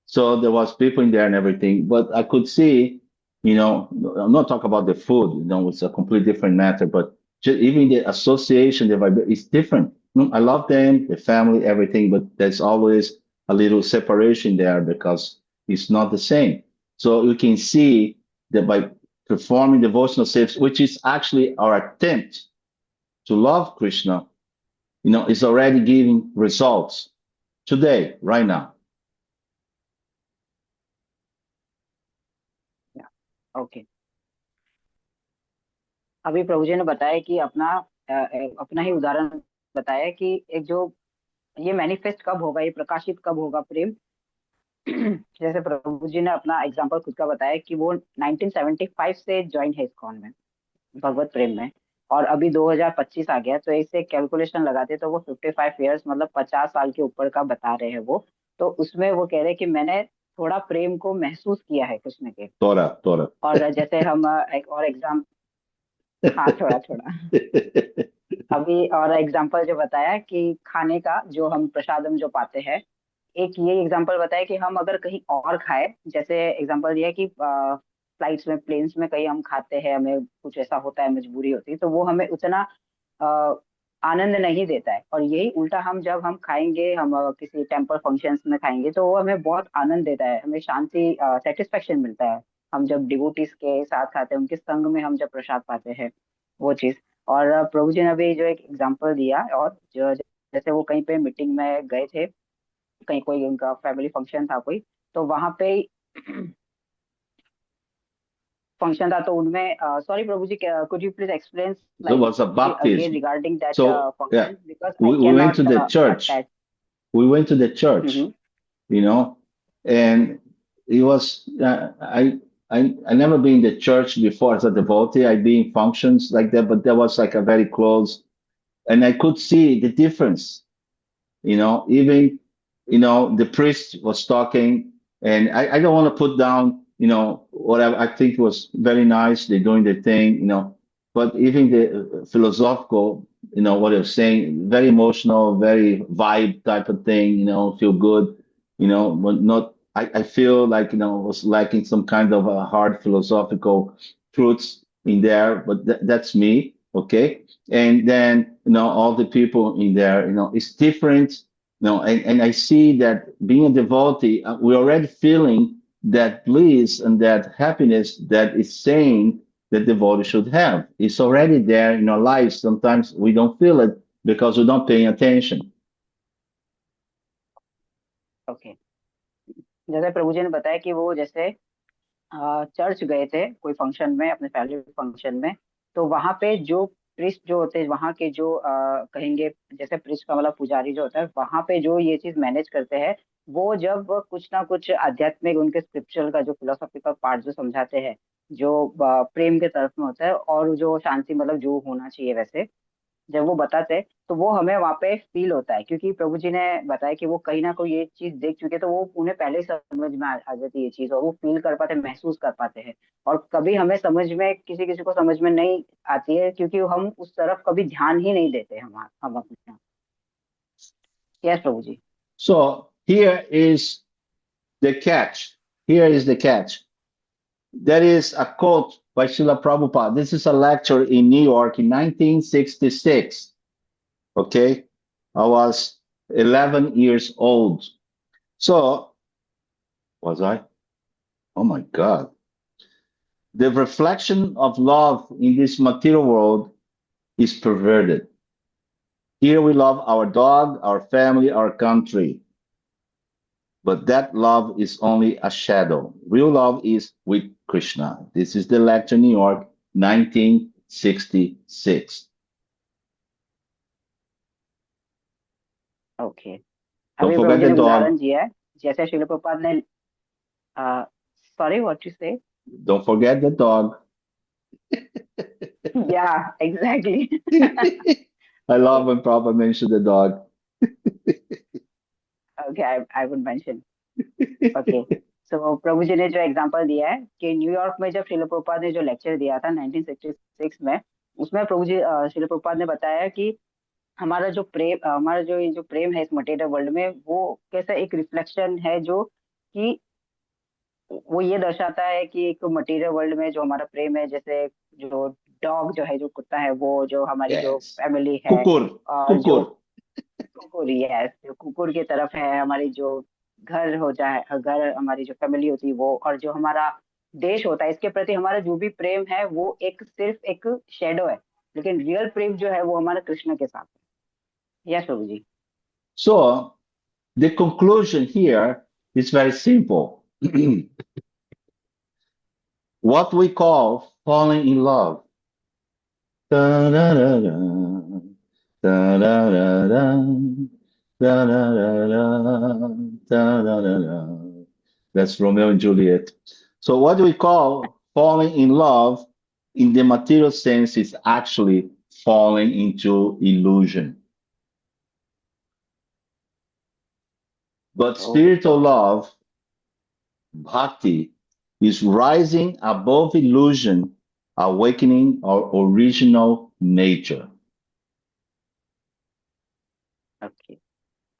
So there was people in there and everything, but I could see, I'm not talking about the food, it's a completely different matter, but just even the association, the vibration is different. I love them, the family, everything, but there's always a little separation there because it's not the same. So you can see that by performing devotional service, which is actually our attempt to love Krishna, is already giving results today, right now. Okay अभी प्रभु जी ने बताया कि अपना ही उदाहरण बताया कि एक जो ये मैनिफेस्ट कब होगा, ये प्रकाशित कब होगा प्रेम। जैसे प्रभु जी ने अपना एग्जांपल खुद का बताया कि वो 1975 से ज्वाइन है इस्कॉन में, भगवत प्रेम में, और अभी 2025 आ गया, तो इससे कैलकुलेशन लगाते तो वो 55 इयर्स मतलब 50 साल के ऊपर का बता रहे हैं वो। तो उसमें वो कह रहे हैं कि मैंने थोड़ा प्रेम को महसूस किया है कृष्ण के। थोड़ा और जैसे हम एक और एग्जाम हाँ थोड़ा थोड़ा अभी और एग्जांपल जो बताया कि खाने का जो हम प्रसादम जो पाते हैं, एक ये एग्जांपल बताया कि हम अगर कहीं और खाए, जैसे एग्जांपल दिया कि फ्लाइट्स में प्लेन्स में कहीं हम खाते हैं, हमें कुछ ऐसा होता है, मजबूरी होती है, तो वो हमें उतना अ, आनंद नहीं देता है। और यही उल्टा हम जब हम खाएंगे, हम किसी टेम्पल फंक्शंस में खाएंगे, तो वो हमें बहुत आनंद देता है, हमें शांति सेटिस्फेक्शन मिलता है। हम जब डिवोटीज के साथ खाते हैं, उनके संग में हम जब प्रसाद पाते हैं, वो चीज। और प्रभु जी ने अभी जो एक एग्जांपल दिया, और जो जैसे वो कहीं पे मीटिंग में गए थे, कहीं कोई उनका फैमिली फंक्शन था कोई, तो वहां पे फंक्शन था, तो उनमें sorry Prabhu ji, could you please explain So it was a slightly again baptism. Regarding that So yeah, function, because I we can went to not the church. Attach. We went to the church, and it was I never been in the church before as a devotee. I'd been in functions like that, but that was like a very close, and I could see the difference. Even the priest was talking, and I don't want to put down whatever. I think it was very nice. They're doing their thing, but even the philosophical, what they're saying, very emotional, very vibe type of thing, feel good, but not, I feel like, was lacking some kind of a hard philosophical truths in there, but that's me. Okay. And then, all the people in there, it's different, and I see that being a devotee, we're already feeling that bliss and that happiness that is saying that devotee should have. It's already there in our lives. Sometimes we don't feel it because we're not paying attention. Okay जैसे प्रभु जी ने बताया कि वो जैसे church गए थे कोई function में, अपने फैमिली फंक्शन में, तो वहां पे जो प्रिस्ट जो होते हैं वहां के, जो कहेंगे जैसे प्रिस्ट का मतलब पुजारी जो होता है, वहां पे जो ये चीज मैनेज करते हैं, वो जब कुछ ना कुछ आध्यात्मिक उनके स्क्रिप्चुरल का जो फिलोसॉफिकल पार्ट जो समझाते हैं, जो प्रेम के तरफ में होता है, और जो शांति मतलब जो होना चाहिए वैसे, जब वो बताते हैं, तो वो हमें वहाँ पे फील होता है, क्योंकि प्रभु जी ने बताया कि वो कहीं ना कोई ये चीज देख चुके, तो वो उन्हें पहले ही समझ में आ जाती है ये चीज, और वो फील कर पाते, महसूस कर पाते हैं। और कभी हमें समझ में, किसी किसी को समझ में नहीं आती है, क्योंकि हम उस तरफ कभी ध्यान ही नहीं देते हम अपने। Yes Prabhu ji. So here is the catch. Here is the catch. There is a quote by Srila Prabhupada. This is a lecture in New York in 1966. Okay. I was 11 years old. So, was I? Oh my God. The reflection of love in this material world is perverted. Here we love our dog, our family, our country. But that love is only a shadow. Real love is with Krishna. This is the lecture, New York, 1966. Okay Don't अभी प्रभु forget ji the ने उदाहरण dog. दिया है, जैसे शिल प्रभुपाद ने sorry what you से। Don't forget the dog. या exactly I love when Prabhupada mentioned the dog. Okay I would mention. Okay so Prabhu ji ने जो एग्जांपल दिया है कि न्यूयॉर्क में जब श्रील प्रभुपाद ने जो लेक्चर दिया था 1966 में, उसमें प्रभु जी श्रील प्रभुपाद ने बताया कि हमारा जो प्रेम, हमारा जो ये जो प्रेम है इस मटेरियल वर्ल्ड में, वो कैसा एक रिफ्लेक्शन है, जो कि वो ये दर्शाता है कि एक मटेरियल वर्ल्ड में जो हमारा प्रेम है, जैसे जो डॉग जो है, जो कुत्ता है, वो जो हमारी जो Yes. फैमिली है, Kukur. और जो Kukur. कुकुर, यस, जो कुकुर की तरफ है, हमारी जो घर हो जाए, घर हमारी जो फैमिली होती है वो, और जो हमारा देश होता है, इसके प्रति हमारा जो भी प्रेम है वो एक सिर्फ एक शेडो है, लेकिन रियल प्रेम जो है वो हमारा कृष्ण के साथ है। Yes, Prabhuji. So the conclusion here is very simple. What we call falling in love. Da-da-da-da, da-da-da-da, da-da-da-da, da-da-da-da. That's Romeo and Juliet. So what we call falling in love in the material sense is actually falling into illusion. But spiritual love, bhakti, is rising above illusion, awakening our original nature. Okay.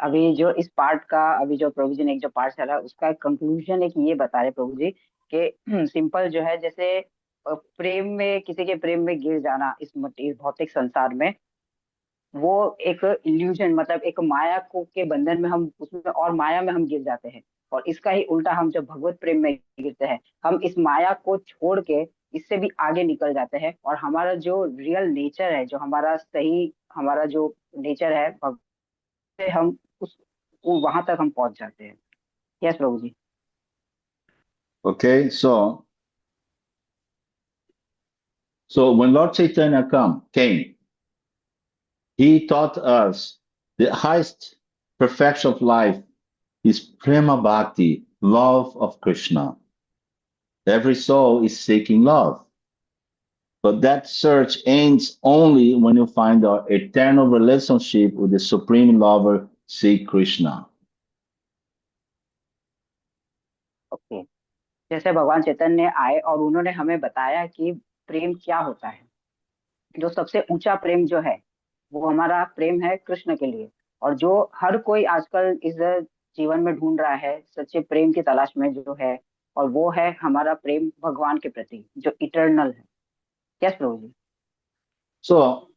अभी जो इस part का अभी जो प्रभु जी ने एक जो part चला उसका कंक्लूजन एक ये बता रहे प्रभु जी कि सिंपल जो है जैसे प्रेम में किसी के प्रेम में गिर जाना इस भौतिक संसार में वो एक इल्यूजन मतलब एक माया को के बंधन में हम उसमें और माया में हम गिर जाते हैं। और इसका ही उल्टा हम जब भगवत प्रेम में गिरते हैं हम इस माया को छोड़ के इससे भी आगे निकल जाते हैं और हमारा जो रियल नेचर है जो हमारा सही हमारा जो नेचर है से हम उस वहां तक हम पहुंच जाते हैं। Yes Prabhu ji. Okay, so when Lord Chaitanya came, he taught us the highest perfection of life is prema bhakti, love of Krishna. Every soul is seeking love. But that search ends only when you find our eternal relationship with the Supreme Lover, Sri Krishna. Okay जैसे भगवान चैतन्य आए और उन्होंने हमें बताया कि प्रेम क्या होता है। जो सबसे ऊंचा प्रेम जो है वो हमारा प्रेम है कृष्ण के लिए और जो हर कोई आजकल इस जीवन में ढूंढ रहा है सच्चे प्रेम की तलाश में जो है और वो है हमारा प्रेम भगवान के प्रति जो इटर्नल है। Yes Prabhu ji. So,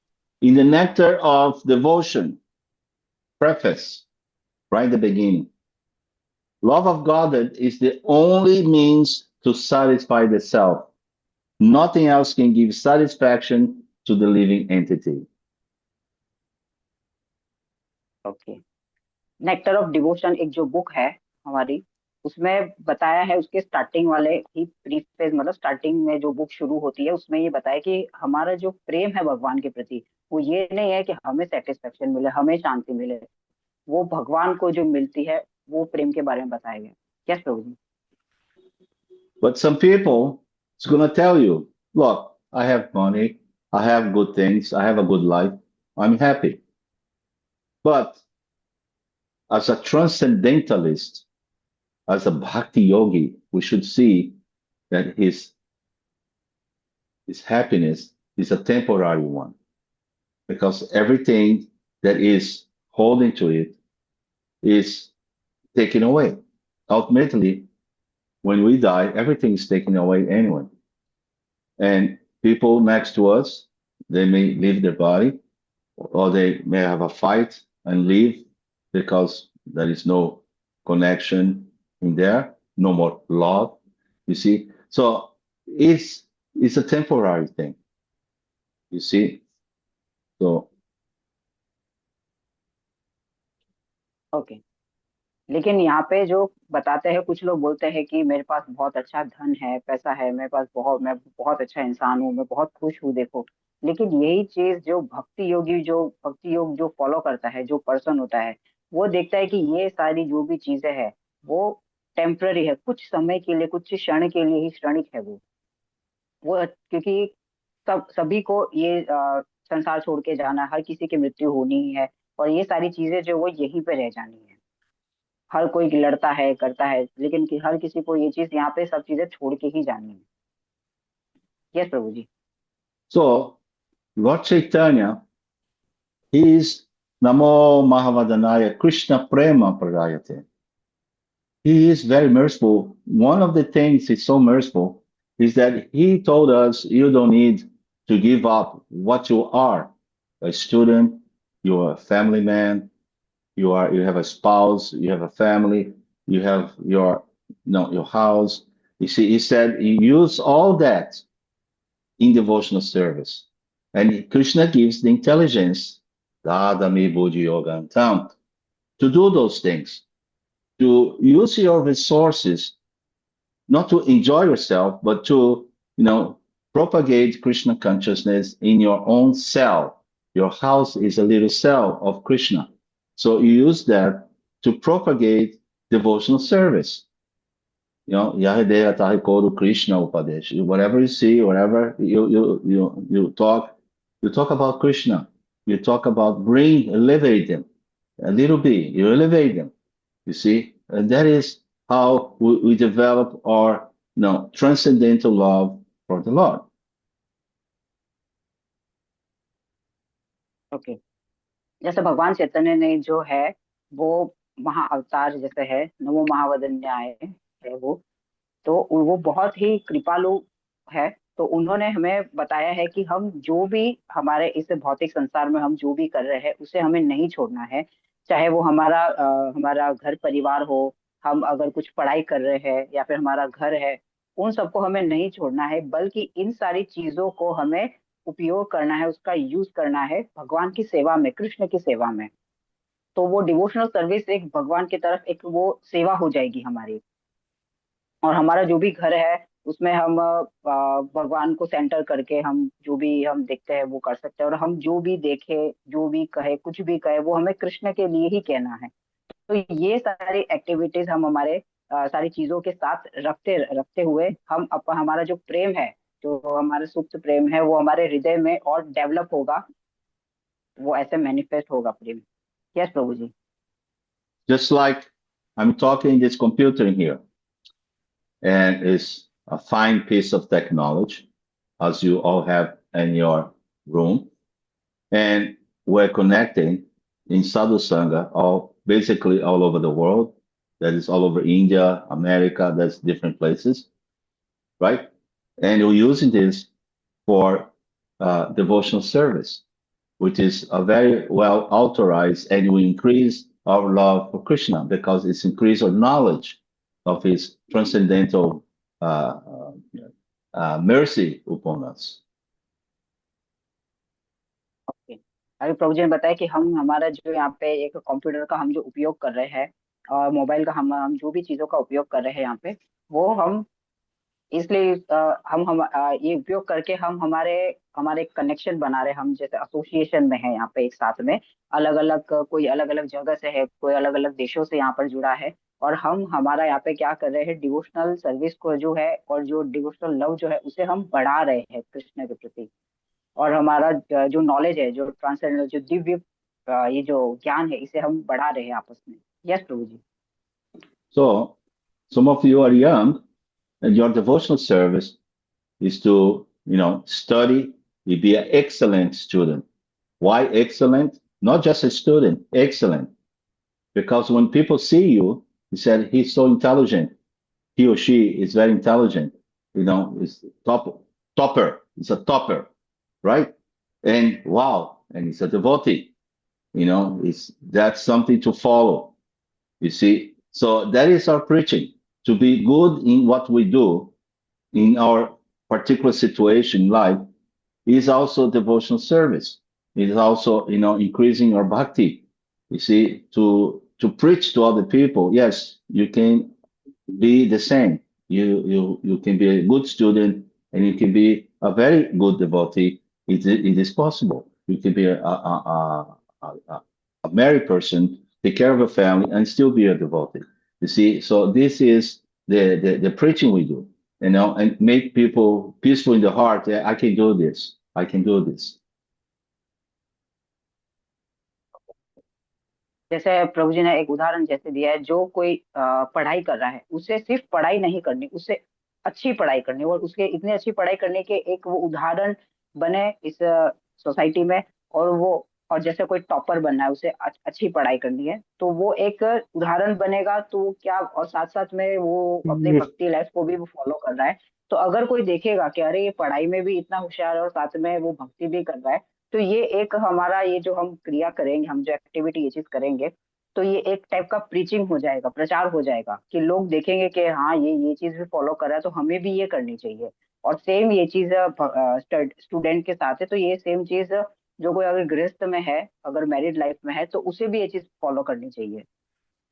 in the nectar of devotion, preface, right at the beginning, love of God is the only means to satisfy the self. Nothing else can give satisfaction to the living entity. Okay nectar of devotion एक जो book है हमारी उसमें बताया है उसके starting वाले ही preface मतलब स्टार्टिंग में जो बुक शुरू होती है उसमें ये बताया कि हमारा जो प्रेम है भगवान के प्रति वो ये नहीं है कि हमें सेटिस्फेक्शन मिले हमें शांति मिले वो भगवान को जो मिलती है वो प्रेम के बारे में बताया गया। Yes Prabhu ji. But some people is going to tell you, look, I have money, I have good things, I have a good life, I'm happy. But as a transcendentalist, as a bhakti yogi, we should see that his happiness is a temporary one, because everything that is holding to it is taken away. Ultimately, when we die, everything is taken away anyway. And people next to us, they may leave their body, or they may have a fight and leave because there is no connection in there, no more love, you see. So it's a temporary thing, you see. So okay लेकिन यहाँ पे जो बताते हैं कुछ लोग बोलते हैं कि मेरे पास बहुत अच्छा धन है पैसा है मेरे पास मैं बहुत अच्छा इंसान हूँ मैं बहुत खुश हूँ देखो। लेकिन यही चीज जो भक्ति योग जो फॉलो करता है जो पर्सन होता है वो देखता है कि ये सारी जो भी चीजें हैं वो टेम्पररी है कुछ समय के लिए कुछ क्षण के लिए ही क्षणिक है वो क्योंकि सभी को ये संसार छोड़ के जाना हर किसी की मृत्यु होनी ही है और ये सारी चीजें जो वो यहीं पे रह जानी है। हर कोई लड़ता है करता है लेकिन हर किसी को ये चीज यहाँ पे सब चीजें छोड़ के ही जानी है। Yes Prabhu ji. so Lord Chaitanya, he is Namo Mahavadanaya Krishna Prema Pradayate. He is very merciful. One of the things he's so merciful is that he told us you don't need to give up what you are. A student, you're a family man, you have a spouse, you have a family, you have your house. You see, he said you use all that in devotional service. And Krishna gives the intelligence, Tādami Bhuji Yogantam. To do those things, to use your resources, not to enjoy yourself, but to, propagate Krishna consciousness in your own cell. Your house is a little cell of Krishna. So you use that to propagate devotional service. Yahideya Tahi Koru Krishna Upadesh. Whatever you see, whatever you talk about Krishna. You talk about elevate them. A little bit, you elevate them. You see? And that is how we develop our transcendental love for the Lord. Okay जैसे भगवान चैतन्य ने जो है वो महाअवतार जैसे है नमो महावदन्याय है वो, तो वो बहुत ही कृपालु है। तो उन्होंने हमें बताया है कि हम जो भी हमारे इस भौतिक संसार में हम जो भी कर रहे हैं उसे हमें नहीं छोड़ना है, चाहे वो हमारा घर परिवार हो, हम अगर कुछ पढ़ाई कर रहे हैं या फिर हमारा घर है, उन सबको हमें नहीं छोड़ना है, बल्कि इन सारी चीजों को हमें उपयोग करना है, उसका यूज करना है भगवान की सेवा में, कृष्ण की सेवा में। तो वो डिवोशनल सर्विस एक भगवान की तरफ एक वो सेवा हो जाएगी हमारी। और हमारा जो भी घर है उसमें हम भगवान को सेंटर करके हम जो भी हम देखते हैं वो कर सकते हैं, और हम जो भी देखे, जो भी कहे, कुछ भी कहे, वो हमें कृष्ण के लिए ही कहना है। तो ये सारी एक्टिविटीज हम हमारे सारी चीजों के साथ रखते रखते हुए हम हमारा जो प्रेम है, जो हमारा सुप्त प्रेम है, वो हमारे हृदय में और डेवलप होगा, वो ऐसे मैनिफेस्ट होगा प्रेम। Yes Prabhu ji. Just like I'm talking this computer here, and it's a fine piece of technology, as you all have in your room, and we're connecting in Sadhu Sangha, basically all over the world. That is all over India, America, that's different places, right? And we're using this for devotional service, which is a very well authorized, and we increase our love for Krishna because it's increased our knowledge of his transcendental mercy upon us. अभी प्रभु जी ने बताया कि हम हमारा जो यहाँ पे एक कंप्यूटर का हम जो उपयोग कर रहे हैं और मोबाइल का हम जो भी चीजों का उपयोग कर रहे हैं यहाँ पे, वो हम इसलिए हम ये उपयोग करके हम हमारे कनेक्शन बना रहे हैं। हम जैसे एसोसिएशन में है यहाँ पे एक साथ में, अलग अलग कोई अलग अलग जगह से है, कोई अलग अलग देशों से यहाँ पर जुड़ा है, और हम हमारा यहाँ पे क्या कर रहे हैं, डिवोशनल सर्विस को जो है और जो डिवोशनल लव जो है उसे हम बढ़ा रहे हैं कृष्ण के प्रति। और हमारा जो नॉलेज है, जो ट्रांसेंडेंटल, जो दिव्य ये जो ज्ञान है, इसे हम बढ़ा रहे हैं आपस में। Yes Prabhu ji. So some of you are young, and your devotional service is to, study, you be an excellent student. Why excellent? Not just a student, excellent. Because when people see you, he said he's so intelligent. He or she is very intelligent. Is topper. It's a topper, right? And wow, and it's a devotee. That's something to follow. You see, so that is our preaching, to be good in what we do in our particular situation in life is also devotional service. It is also, increasing our bhakti. You see, to preach to other people. Yes, you can be the same. You can be a good student, and you can be a very good devotee. It is possible. You can be a married person, take care of a family, and still be a devotee. You see, so this is the preaching we do, and make people peaceful in the heart. Yeah, I can do this. I can do this. जैसे प्रभु जी ने एक उदाहरण जैसे दिया है, जो कोई पढ़ाई कर रहा है, उसे सिर्फ पढ़ाई नहीं करनी, उसे अच्छी पढ़ाई करनी, और उसके इतनी अच्छी पढ़ाई करने के एक वो उदाहरण बने इस सोसाइटी में। और जैसे कोई टॉपर बनना है, उसे अच्छी पढ़ाई करनी है, तो वो एक उदाहरण बनेगा। तो क्या, और साथ साथ में वो अपने भक्ति लाइफ को भी वो फॉलो कर रहा है। तो अगर कोई देखेगा कि अरे ये पढ़ाई में भी इतना होशियार है और साथ में वो भक्ति भी कर रहा है, तो ये एक हमारा ये जो हम क्रिया करेंगे, हम जो एक्टिविटी ये चीज करेंगे, तो ये एक टाइप का प्रीचिंग हो जाएगा, प्रचार हो जाएगा, कि लोग देखेंगे कि हाँ ये चीज भी फॉलो कर रहा है, तो हमें भी ये करनी चाहिए। और सेम ये चीज स्टूडेंट के साथ है, तो ये सेम चीज जो कोई अगर गृहस्थ में है, अगर मैरिड लाइफ में है, तो उसे भी ये चीज फॉलो करनी चाहिए।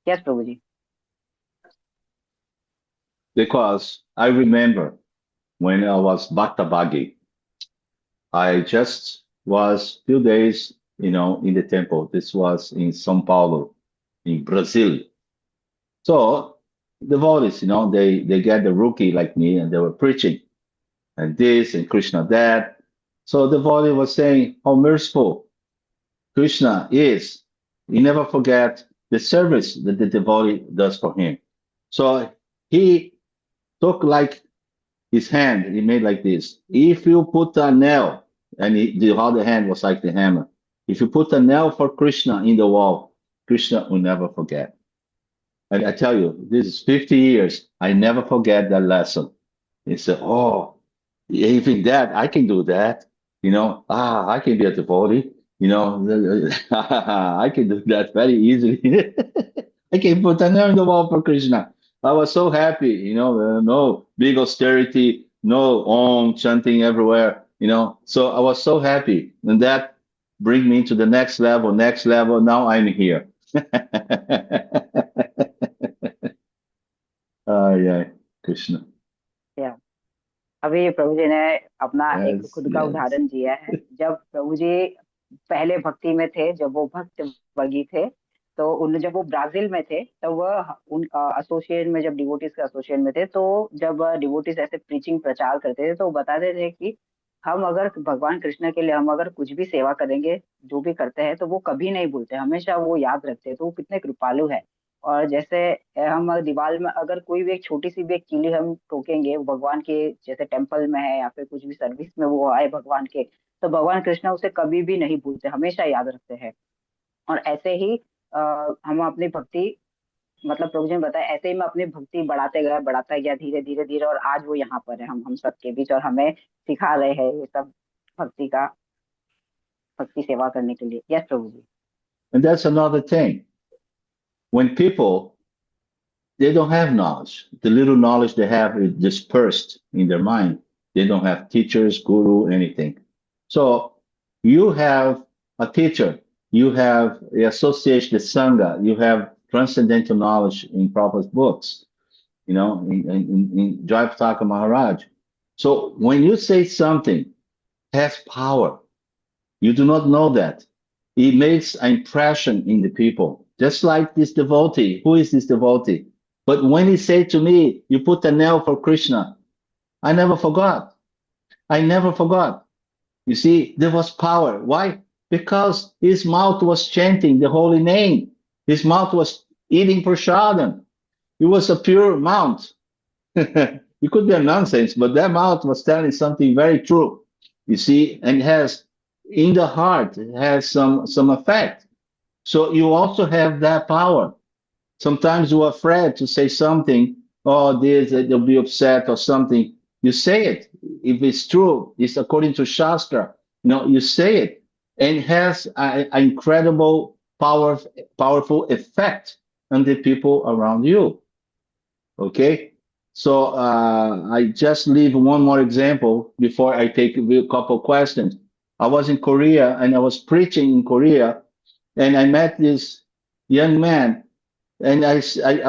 Yes Prabhu ji. Because I remember when I was Bhakta Bhagi, I just was few days, in the temple. This was in São Paulo, in Brazil. So the devotees, they get the rookie like me, and they were preaching and this and Krishna that. So the devotee was saying how merciful Krishna is. He never forget the service that the devotee does for him. So he took like his hand, he made like this. If you put a nail, and the other hand was like the hammer. If you put a nail for Krishna in the wall, Krishna will never forget. And I tell you, this is 50 years. I never forget that lesson. He said, oh, even that, I can do that. I can be a devotee. I can do that very easily. I can put a nail in the wall for Krishna. I was so happy, no big austerity, no om chanting everywhere, So I was so happy. And that bring me to the next level, next level. Now I'm here. Yeah, Krishna. या अभी प्रभु जी ने अपना एक Yes, खुद का yes. उदाहरण दिया है। जब प्रभु जी पहले भक्ति में थे, जब वो भक्त वर्गी थे, तो उन जब वो ब्राजील में थे, तब वह उन एसोसिएशन में, जब डिवोटीज के एसोसिएशन में थे, तो जब डिवोटीज ऐसे प्रीचिंग प्रचार करते थे, तो वो बताते थे कि हम अगर भगवान कृष्ण के लिए हम अगर कुछ भी सेवा करेंगे, जो भी करते हैं, तो वो कभी नहीं भूलते, हमेशा वो याद रखते हैं। तो वो कितने कृपालु है। और जैसे हम दीवार में अगर कोई भी एक छोटी सी भी एक कीली हम ठोकेंगे, वो भगवान के जैसे टेम्पल में है या फिर कुछ भी सर्विस में वो आए भगवान के, तो भगवान कृष्ण उसे कभी भी नहीं भूलते, हमेशा याद रखते हैं। और ऐसे ही हम अपनी भक्ति, मतलब प्रभु जी ने बताया, ऐसे ही मैं अपनी भक्ति बढ़ाता गया धीरे धीरे धीरे, और आज वो यहाँ पर है, हम सबके बीच, और हमें सिखा रहे हैं ये सब भक्ति का, भक्ति सेवा करने के लिए। Yes Prabhu ji. And that's another thing. When people, they don't have knowledge, the little knowledge they have is dispersed in their mind. They don't have teachers, guru, anything. So you have a teacher, you have the association, the Sangha, you have transcendental knowledge in Prabhupada's books, in Jayapataka Maharaj. So when you say something has power, you do not know that. It makes an impression in the people. Just like this devotee. Who is this devotee? But when he said to me, you put a nail for Krishna, I never forgot. I never forgot. You see, there was power. Why? Because his mouth was chanting the holy name. His mouth was eating prasadam. It was a pure mouth. It could be a nonsense, but that mouth was telling something very true. You see, and has in the heart, it has some effect. So you also have that power. Sometimes you're afraid to say something, oh, they'll be upset or something. You say it. If it's true, it's according to Shastra. You say it, and it has an incredible powerful effect on the people around you. Okay? So I just leave one more example before I take a couple questions. I was in Korea and I was preaching in Korea, and I met this young man, and I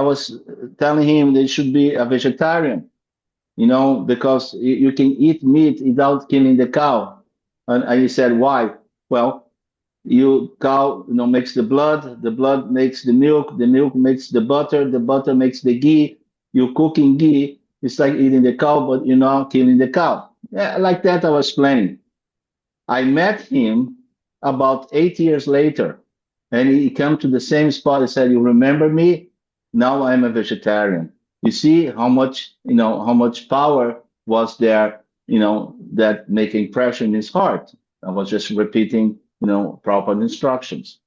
was telling him that he should be a vegetarian, because you can eat meat without killing the cow. And he said, why? Well, cow makes the blood makes the milk makes the butter makes the ghee. You cooking ghee, it's like eating the cow, but you're not killing the cow. Yeah, like that I was explaining. I met him about 8 years later, and he came to the same spot. He said, you remember me? Now I'm a vegetarian. You see how much power was there, that make impression in his heart. I was just repeating, proper instructions.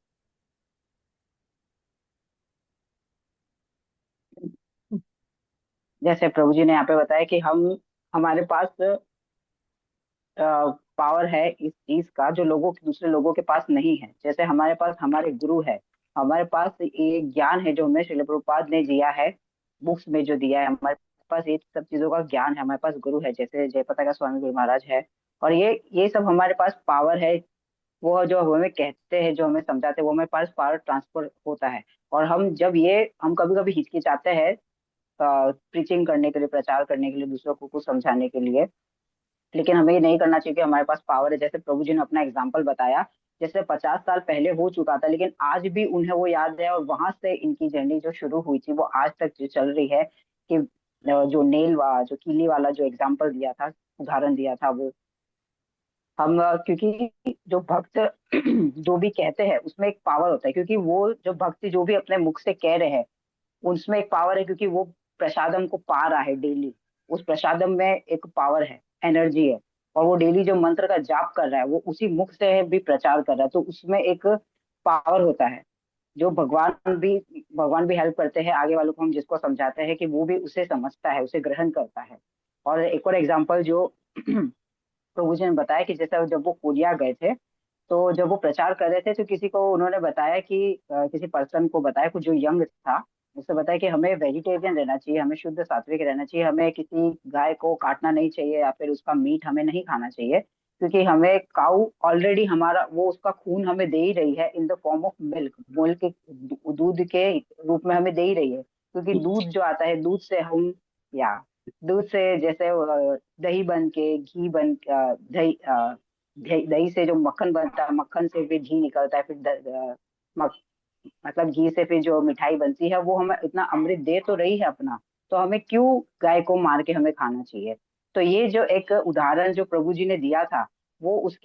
जैसे प्रभु जी ने यहाँ पे बताया कि हमारे पास power है इस चीज का, जो दूसरे लोगों के पास नहीं है। जैसे हमारे पास हमारे गुरु है, हमारे पास ये ज्ञान है जो हमें श्रील प्रभुपाद ने दिया है, बुक्स में जो दिया है, हमारे पास ये सब चीजों का ज्ञान है। हमारे पास गुरु है, जैसे जयपताका स्वामी गुरु महाराज है, और ये सब हमारे पास पावर है वो जो हमें कहते हैं, जो हमें समझाते हैं, वो हमारे पास पावर ट्रांसफर होता है। और हम कभी कभी हिचकिचाते हैं प्रीचिंग करने के लिए, प्रचार करने के लिए, दूसरों को कुछ समझाने के लिए, लेकिन हमें ये नहीं करना चाहिए कि हमारे पास पावर है। जैसे प्रभु जी ने अपना एग्जाम्पल बताया, जैसे 50 साल पहले हो चुका था, लेकिन आज भी उन्हें वो याद है, और वहां से इनकी जर्नी जो शुरू हुई थी वो आज तक जो चल रही है। कि जो जो कीली वाला जो एग्जाम्पल दिया था, उदाहरण दिया था, वो हम क्योंकि जो भक्त जो भी कहते हैं उसमें एक पावर होता है, क्योंकि वो जो भक्त जो भी अपने मुख से कह रहे हैं उसमें एक पावर है, क्योंकि वो प्रसादम को पा रहा है डेली। उस प्रसादम में एक पावर है, एनर्जी है। और वो डेली जो मंत्र का जाप कर रहा है वो उसी मुख से भी प्रचार कर रहा है, तो उसमें एक पावर होता है। जो भगवान भी हेल्प करते हैं आगे वालों को, हम जिसको समझाते हैं कि वो भी उसे समझता है, उसे ग्रहण करता है। और एक और एग्जाम्पल जो प्रभु जी ने बताया कि जैसे जब वो कोरिया गए थे, तो जब वो प्रचार कर रहे थे तो किसी को उन्होंने बताया कि किसी पर्सन को बताया, कुछ जो यंग था, उससे बताया कि हमें वेजिटेरियन रहना चाहिए, हमें शुद्ध सात्विक रहना चाहिए, हमें किसी गाय को काटना नहीं चाहिए या फिर उसका मीट हमें नहीं खाना चाहिए, क्योंकि हमें काऊ ऑलरेडी हमारा वो उसका खून हमें दे ही रही है in the form of milk, milk के दूध के रूप में हमें दे ही रही है। क्योंकि दूध जो आता है, दूध से हम या दूध से जैसे दही बन के घी बन दही दही से जो मक्खन बनता है, मक्खन से फिर घी निकलता है, फिर मतलब घी से फिर जो मिठाई बनती है, वो हमें इतना अमृत दे तो रही है अपना, तो हमें क्यों गाय को मार के हमें खाना चाहिए। तो ये जो एक उदाहरण जो प्रभु जी ने दिया था, वो उस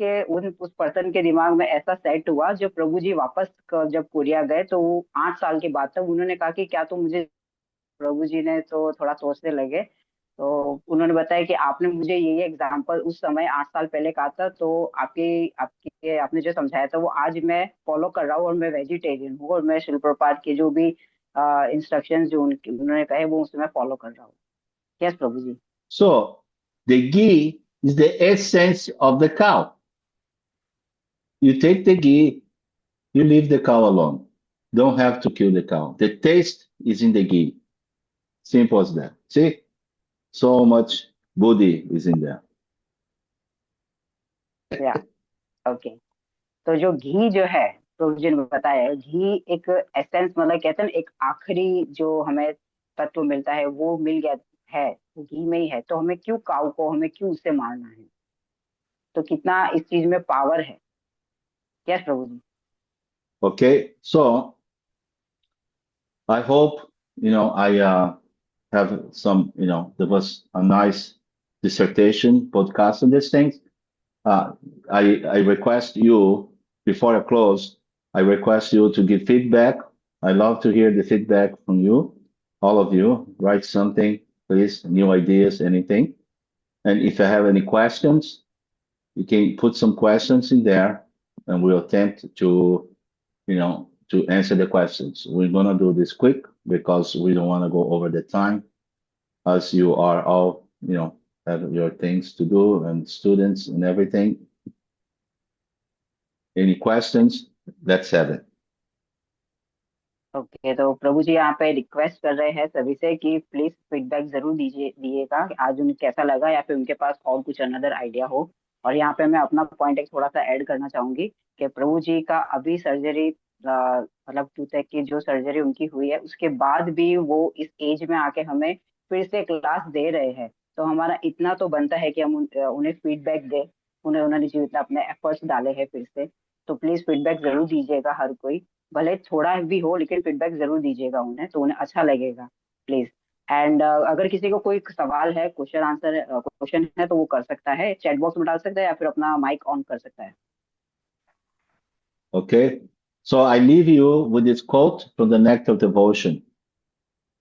पर्सन के दिमाग में ऐसा सेट हुआ। जब प्रभु जी वापस जब कोरिया गए, तो वो 8 साल के बाद तक उन्होंने कहा कि क्या तुम मुझे, प्रभु जी ने तो थोड़ा सोचने लगे, तो उन्होंने बताया कि आपने मुझे ये एग्जाम्पल उस समय 8 साल पहले कहा था, तो आपने जो समझाया था वो आज मैं फॉलो कर रहा हूँ, और मैं वेजिटेरियन हूँ, और मैं शिल प्रपात के जो भी इंस्ट्रक्शंस जो उन्होंने कहे वो उसमें मैं फॉलो कर रहा हूँ। Yes Prabhu ji. So the ghee is the essence of the cow. You take the ghee, you leave the cow alone. Don't have to kill the cow. The taste is in the ghee. Simple as that. See? So much buddhi is in there. या okay. तो जो घी जो है, प्रभु जी ने बताया, घी एक essence, मतलब कहते हैं ना, एक आखिरी जो हमें तत्व मिलता है वो मिल गया है, वो घी में ही है। तो हमें क्यों काऊ को, हमें क्यों उससे मारना है। तो कितना इस चीज में पावर है। Yes Prabhu ji. Okay? So I hope, I have some, there was a nice dissertation podcast on these things. I request you, before I close, I request you to give feedback. I love to hear the feedback from you, all of you. Write something, please, new ideas, anything. And if you have any questions, you can put some questions in there, and we'll attempt to answer the questions. We're gonna do this quick because we don't want to go over the time, as you are all, have your things to do and students and everything. Any questions? Let's have it. Okay, तो प्रभु जी यहाँ पे request कर रहे हैं सभी से कि please feedback जरूर दिएगा कि आज उन्हें कैसा लगा, या फिर उनके पास और कुछ अनदर आइडिया हो। और यहाँ पे मैं अपना पॉइंट एक थोड़ा सा ऐड करना चाहूंगी कि प्रभु जी का अभी सर्जरी, मतलब टूथेक की जो सर्जरी उनकी हुई है, उसके बाद भी वो इस एज में आके हमें फिर से क्लास दे रहे हैं। तो हमारा इतना तो बनता है कि हम उन्हें फीडबैक दें। उन्होंने जो इतना अपने एफर्ट्स डाले हैं फिर से, तो प्लीज फीडबैक जरूर दीजिएगा हर कोई, भले थोड़ा भी हो, लेकिन फीडबैक जरूर दीजिएगा उन्हें, तो उन्हें अच्छा लगेगा प्लीज। एंड अगर किसी को कोई सवाल है, क्वेश्चन है, तो वो कर सकता है, चैट बॉक्स में डाल सकता है, या फिर अपना माइक ऑन कर सकता है। Okay. So I leave you with this quote from the Nectar of Devotion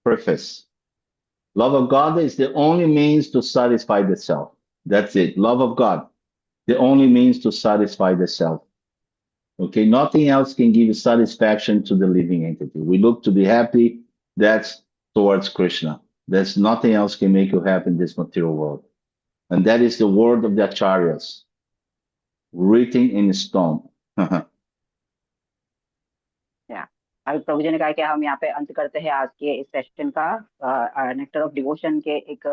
preface. Love of God is the only means to satisfy the self. That's it. Love of God, the only means to satisfy the self. Okay. Nothing else can give satisfaction to the living entity. We look to be happy. That's towards Krishna. There's nothing else can make you happy in this material world. And that is the word of the acharyas, written in stone. या अभी प्रभु जी ने कहा कि हम यहाँ पे अंत करते हैं आज के इस सेशन का, नेक्टर ऑफ डिवोशन के एक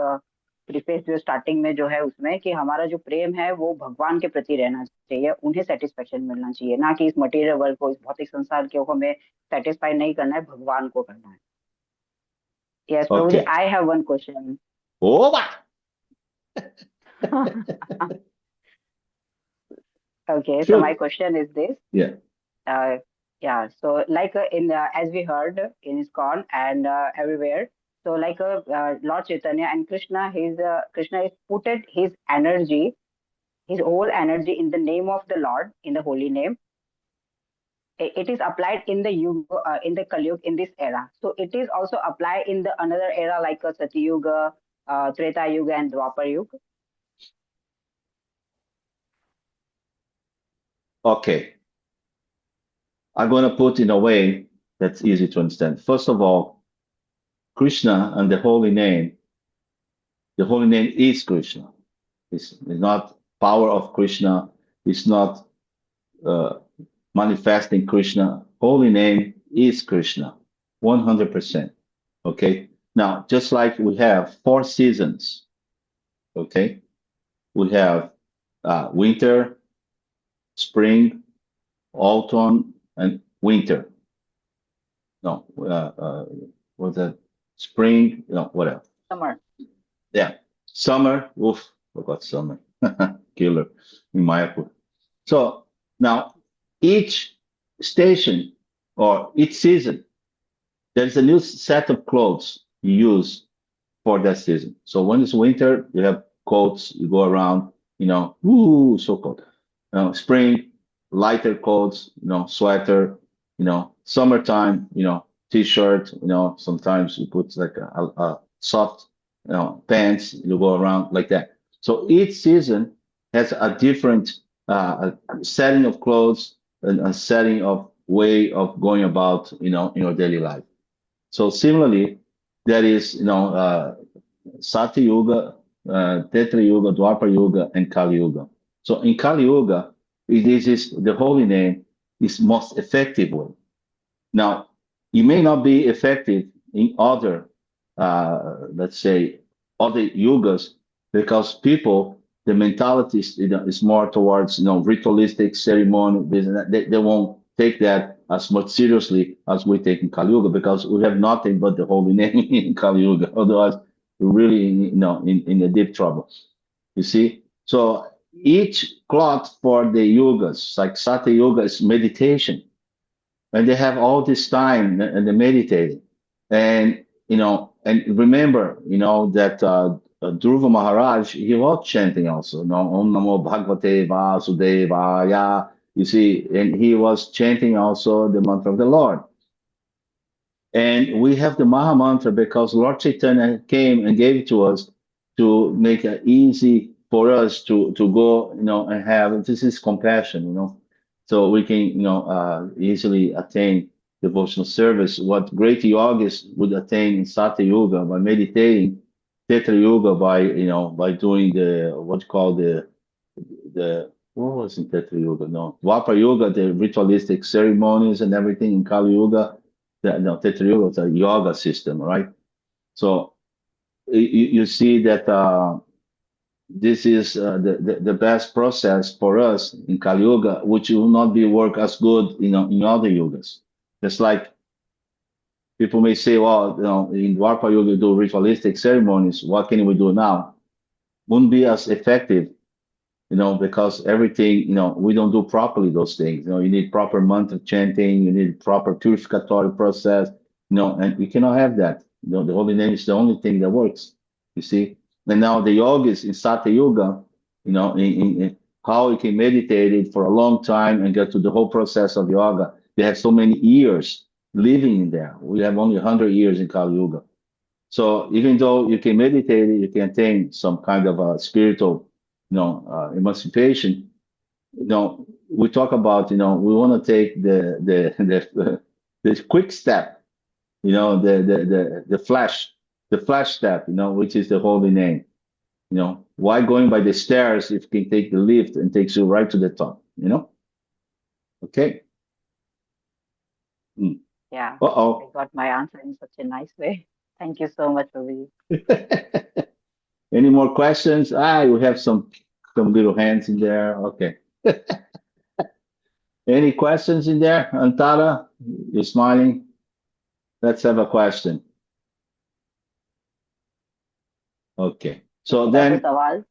प्रीफेस जो स्टार्टिंग में जो है उसमें कि हमारा जो प्रेम है वो भगवान के प्रति रहना चाहिए, उन्हें सेटिस्फेक्शन मिलना चाहिए, ना कि इस मटेरियल वर्ल्ड को, इस भौतिक संसार को हमें सेटिस्फाई नहीं करना है, भगवान को करना है। Yes Prabhu ji, Okay. I have one question. Over. Okay, so my Shoot. question is this. Yeah. Yeah, so like in as we heard in ISKCON and everywhere, so like Lord Chaitanya and Krishna, Krishna is put his energy, his whole energy in the name of the Lord, in the holy name. It is applied in the yuga, in the Kali Yuga, in this era. So it is also applied in the another era like Sati Yuga, Treta Yuga, and Dwapar Yuga. Okay. I'm going to put in a way that's easy to understand. First of all, Krishna and the holy name is Krishna. It's not power of Krishna. It's not manifesting Krishna. Holy name is Krishna, 100%. Okay. Now, just like we have 4 seasons, okay, we have winter, spring, autumn, and winter. No, what's that? Spring, no, whatever. Summer. Yeah, summer. Oof, forgot summer. Killer in Mayapur. So now each station or each season, there's a new set of clothes you use for that season. So when it's winter, you have coats, you go around, woo, so cold. Spring, lighter coats, sweater, summertime, t-shirt, sometimes you put like a soft, pants, you go around like that. So each season has a different setting of clothes and a setting of way of going about, in your daily life. So similarly, there is, Satya Yuga, Tetra Yuga, Dwapar Yuga, and Kali Yuga. So in Kali Yuga, this is the holy name is most effective way. Now, it may not be effective in other, let's say, other yugas, because people, the mentality is more towards, ritualistic ceremony. They won't take that as much seriously as we take in Kali Yuga, because we have nothing but the holy name in Kali Yuga. Otherwise, we're really, in a deep trouble. You see? So each cloth for the yugas, like Satya Yuga is meditation, and they have all this time and they're meditating. And, and remember, that Dhruva Maharaj, he was chanting also, Om Namo Bhagavate Vasudevaya, you see, and he was chanting also the mantra of the Lord. And we have the Maha Mantra because Lord Chaitanya came and gave it to us to make it easy for us to go, and have, this is compassion, so we can, easily attain devotional service. What great yogis would attain in Satya Yuga by meditating, Tetra Yuga by doing what you call what was in Tetra Yuga? No, Dwapar Yuga, the ritualistic ceremonies and everything. In Kali Yuga, Tetra Yuga is a yoga system, right? So you see that this is the best process for us in Kali Yuga, which will not be work as good, in other yugas. Just like people may say, well, in Dwapar Yuga you do ritualistic ceremonies. What can we do now? Wouldn't be as effective, because everything, we don't do properly those things. You need proper mantra chanting, you need proper purificatory process, and you cannot have that. The holy name is the only thing that works. You see. And now the yogis in Satya Yuga, in how you can meditate it for a long time and get to the whole process of yoga. They have so many years living in there. We have only 100 years in Kali Yuga. So even though you can meditate it, you can attain some kind of a spiritual, emancipation. We talk about, we want to take the quick step, the flash step, which is the holy name. Why going by the stairs if you can take the lift and takes you right to the top, Okay. Yeah. Uh-oh. I got my answer in such a nice way. Thank you so much, Prabhu. Any more questions? We have some little hands in there. Okay. Any questions in there? Antara, you're smiling. Let's have a question. Okay. So then, सवाल?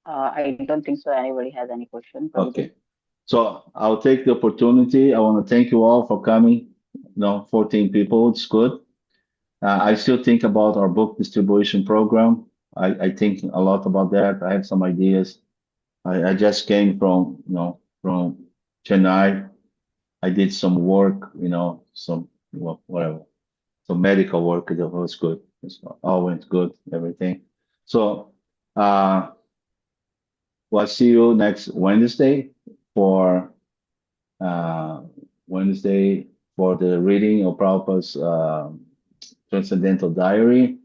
I don't think so. Anybody has any question? okay. So I'll take the opportunity. I want to thank you all for coming. 14 people. It's good. I still think about our book distribution program. I think a lot about that. I have some ideas. I just came from from Chennai. I did some work, some whatever, some medical work. It was good. All went good. Everything. So, we'll see you next Wednesday for the reading of Prabhupada's Transcendental Diary,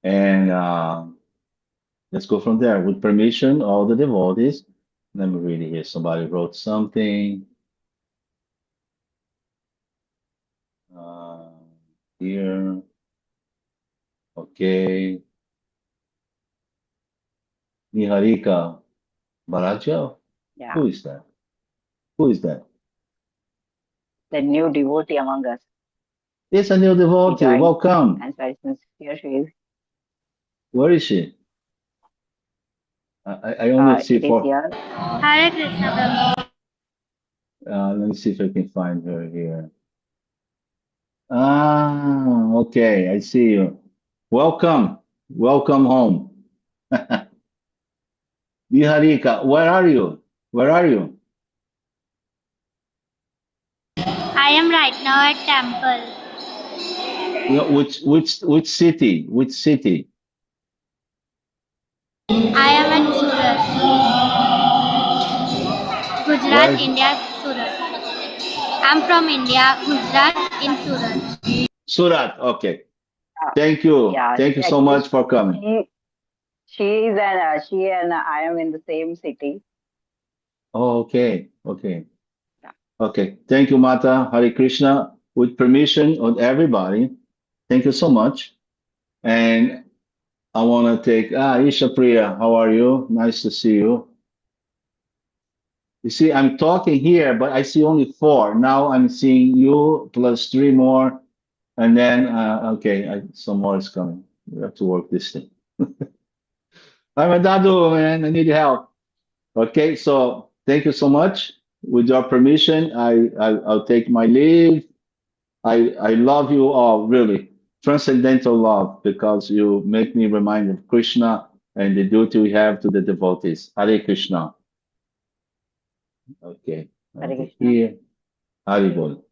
and let's go from there. With permission, all the devotees. Let me read it here. Somebody wrote something. Here. Okay. Niharika Baraja? Yeah. Who is that? Who is that? The new devotee among us. It's a new devotee. joined. Welcome. And very sincere she is. Where is she? I only see It is four. here. Hare Krishna Prabhu. Let me see if I can find her here. Okay. I see you. Welcome. Welcome home. Niharika, where are you? Where are you? I am right now at temple. Which city? Which city? I am at Surat. Gujarat, Where? India, Surat. I'm from India, Gujarat in Surat. Surat. Okay. Thank you. Yeah, Thank you so much for coming. She and I am in the same city. Oh, okay. Okay. Yeah. Okay. Thank you, Mata. Hare Krishna. With permission of everybody, thank you so much. And I want to take Isha Priya. How are you? Nice to see you. You see, I'm talking here, but I see only 4. Now I'm seeing you plus 3 more. And then, okay, some more is coming. We have to work this thing. I'm a Dadu, man. I need help. Okay, so thank you so much. With your permission, I'll take my leave. I love you all, really. Transcendental love, because you make me remind of Krishna and the duty we have to the devotees. Hare Krishna. Okay. Hare Krishna. Here. Hare Bol.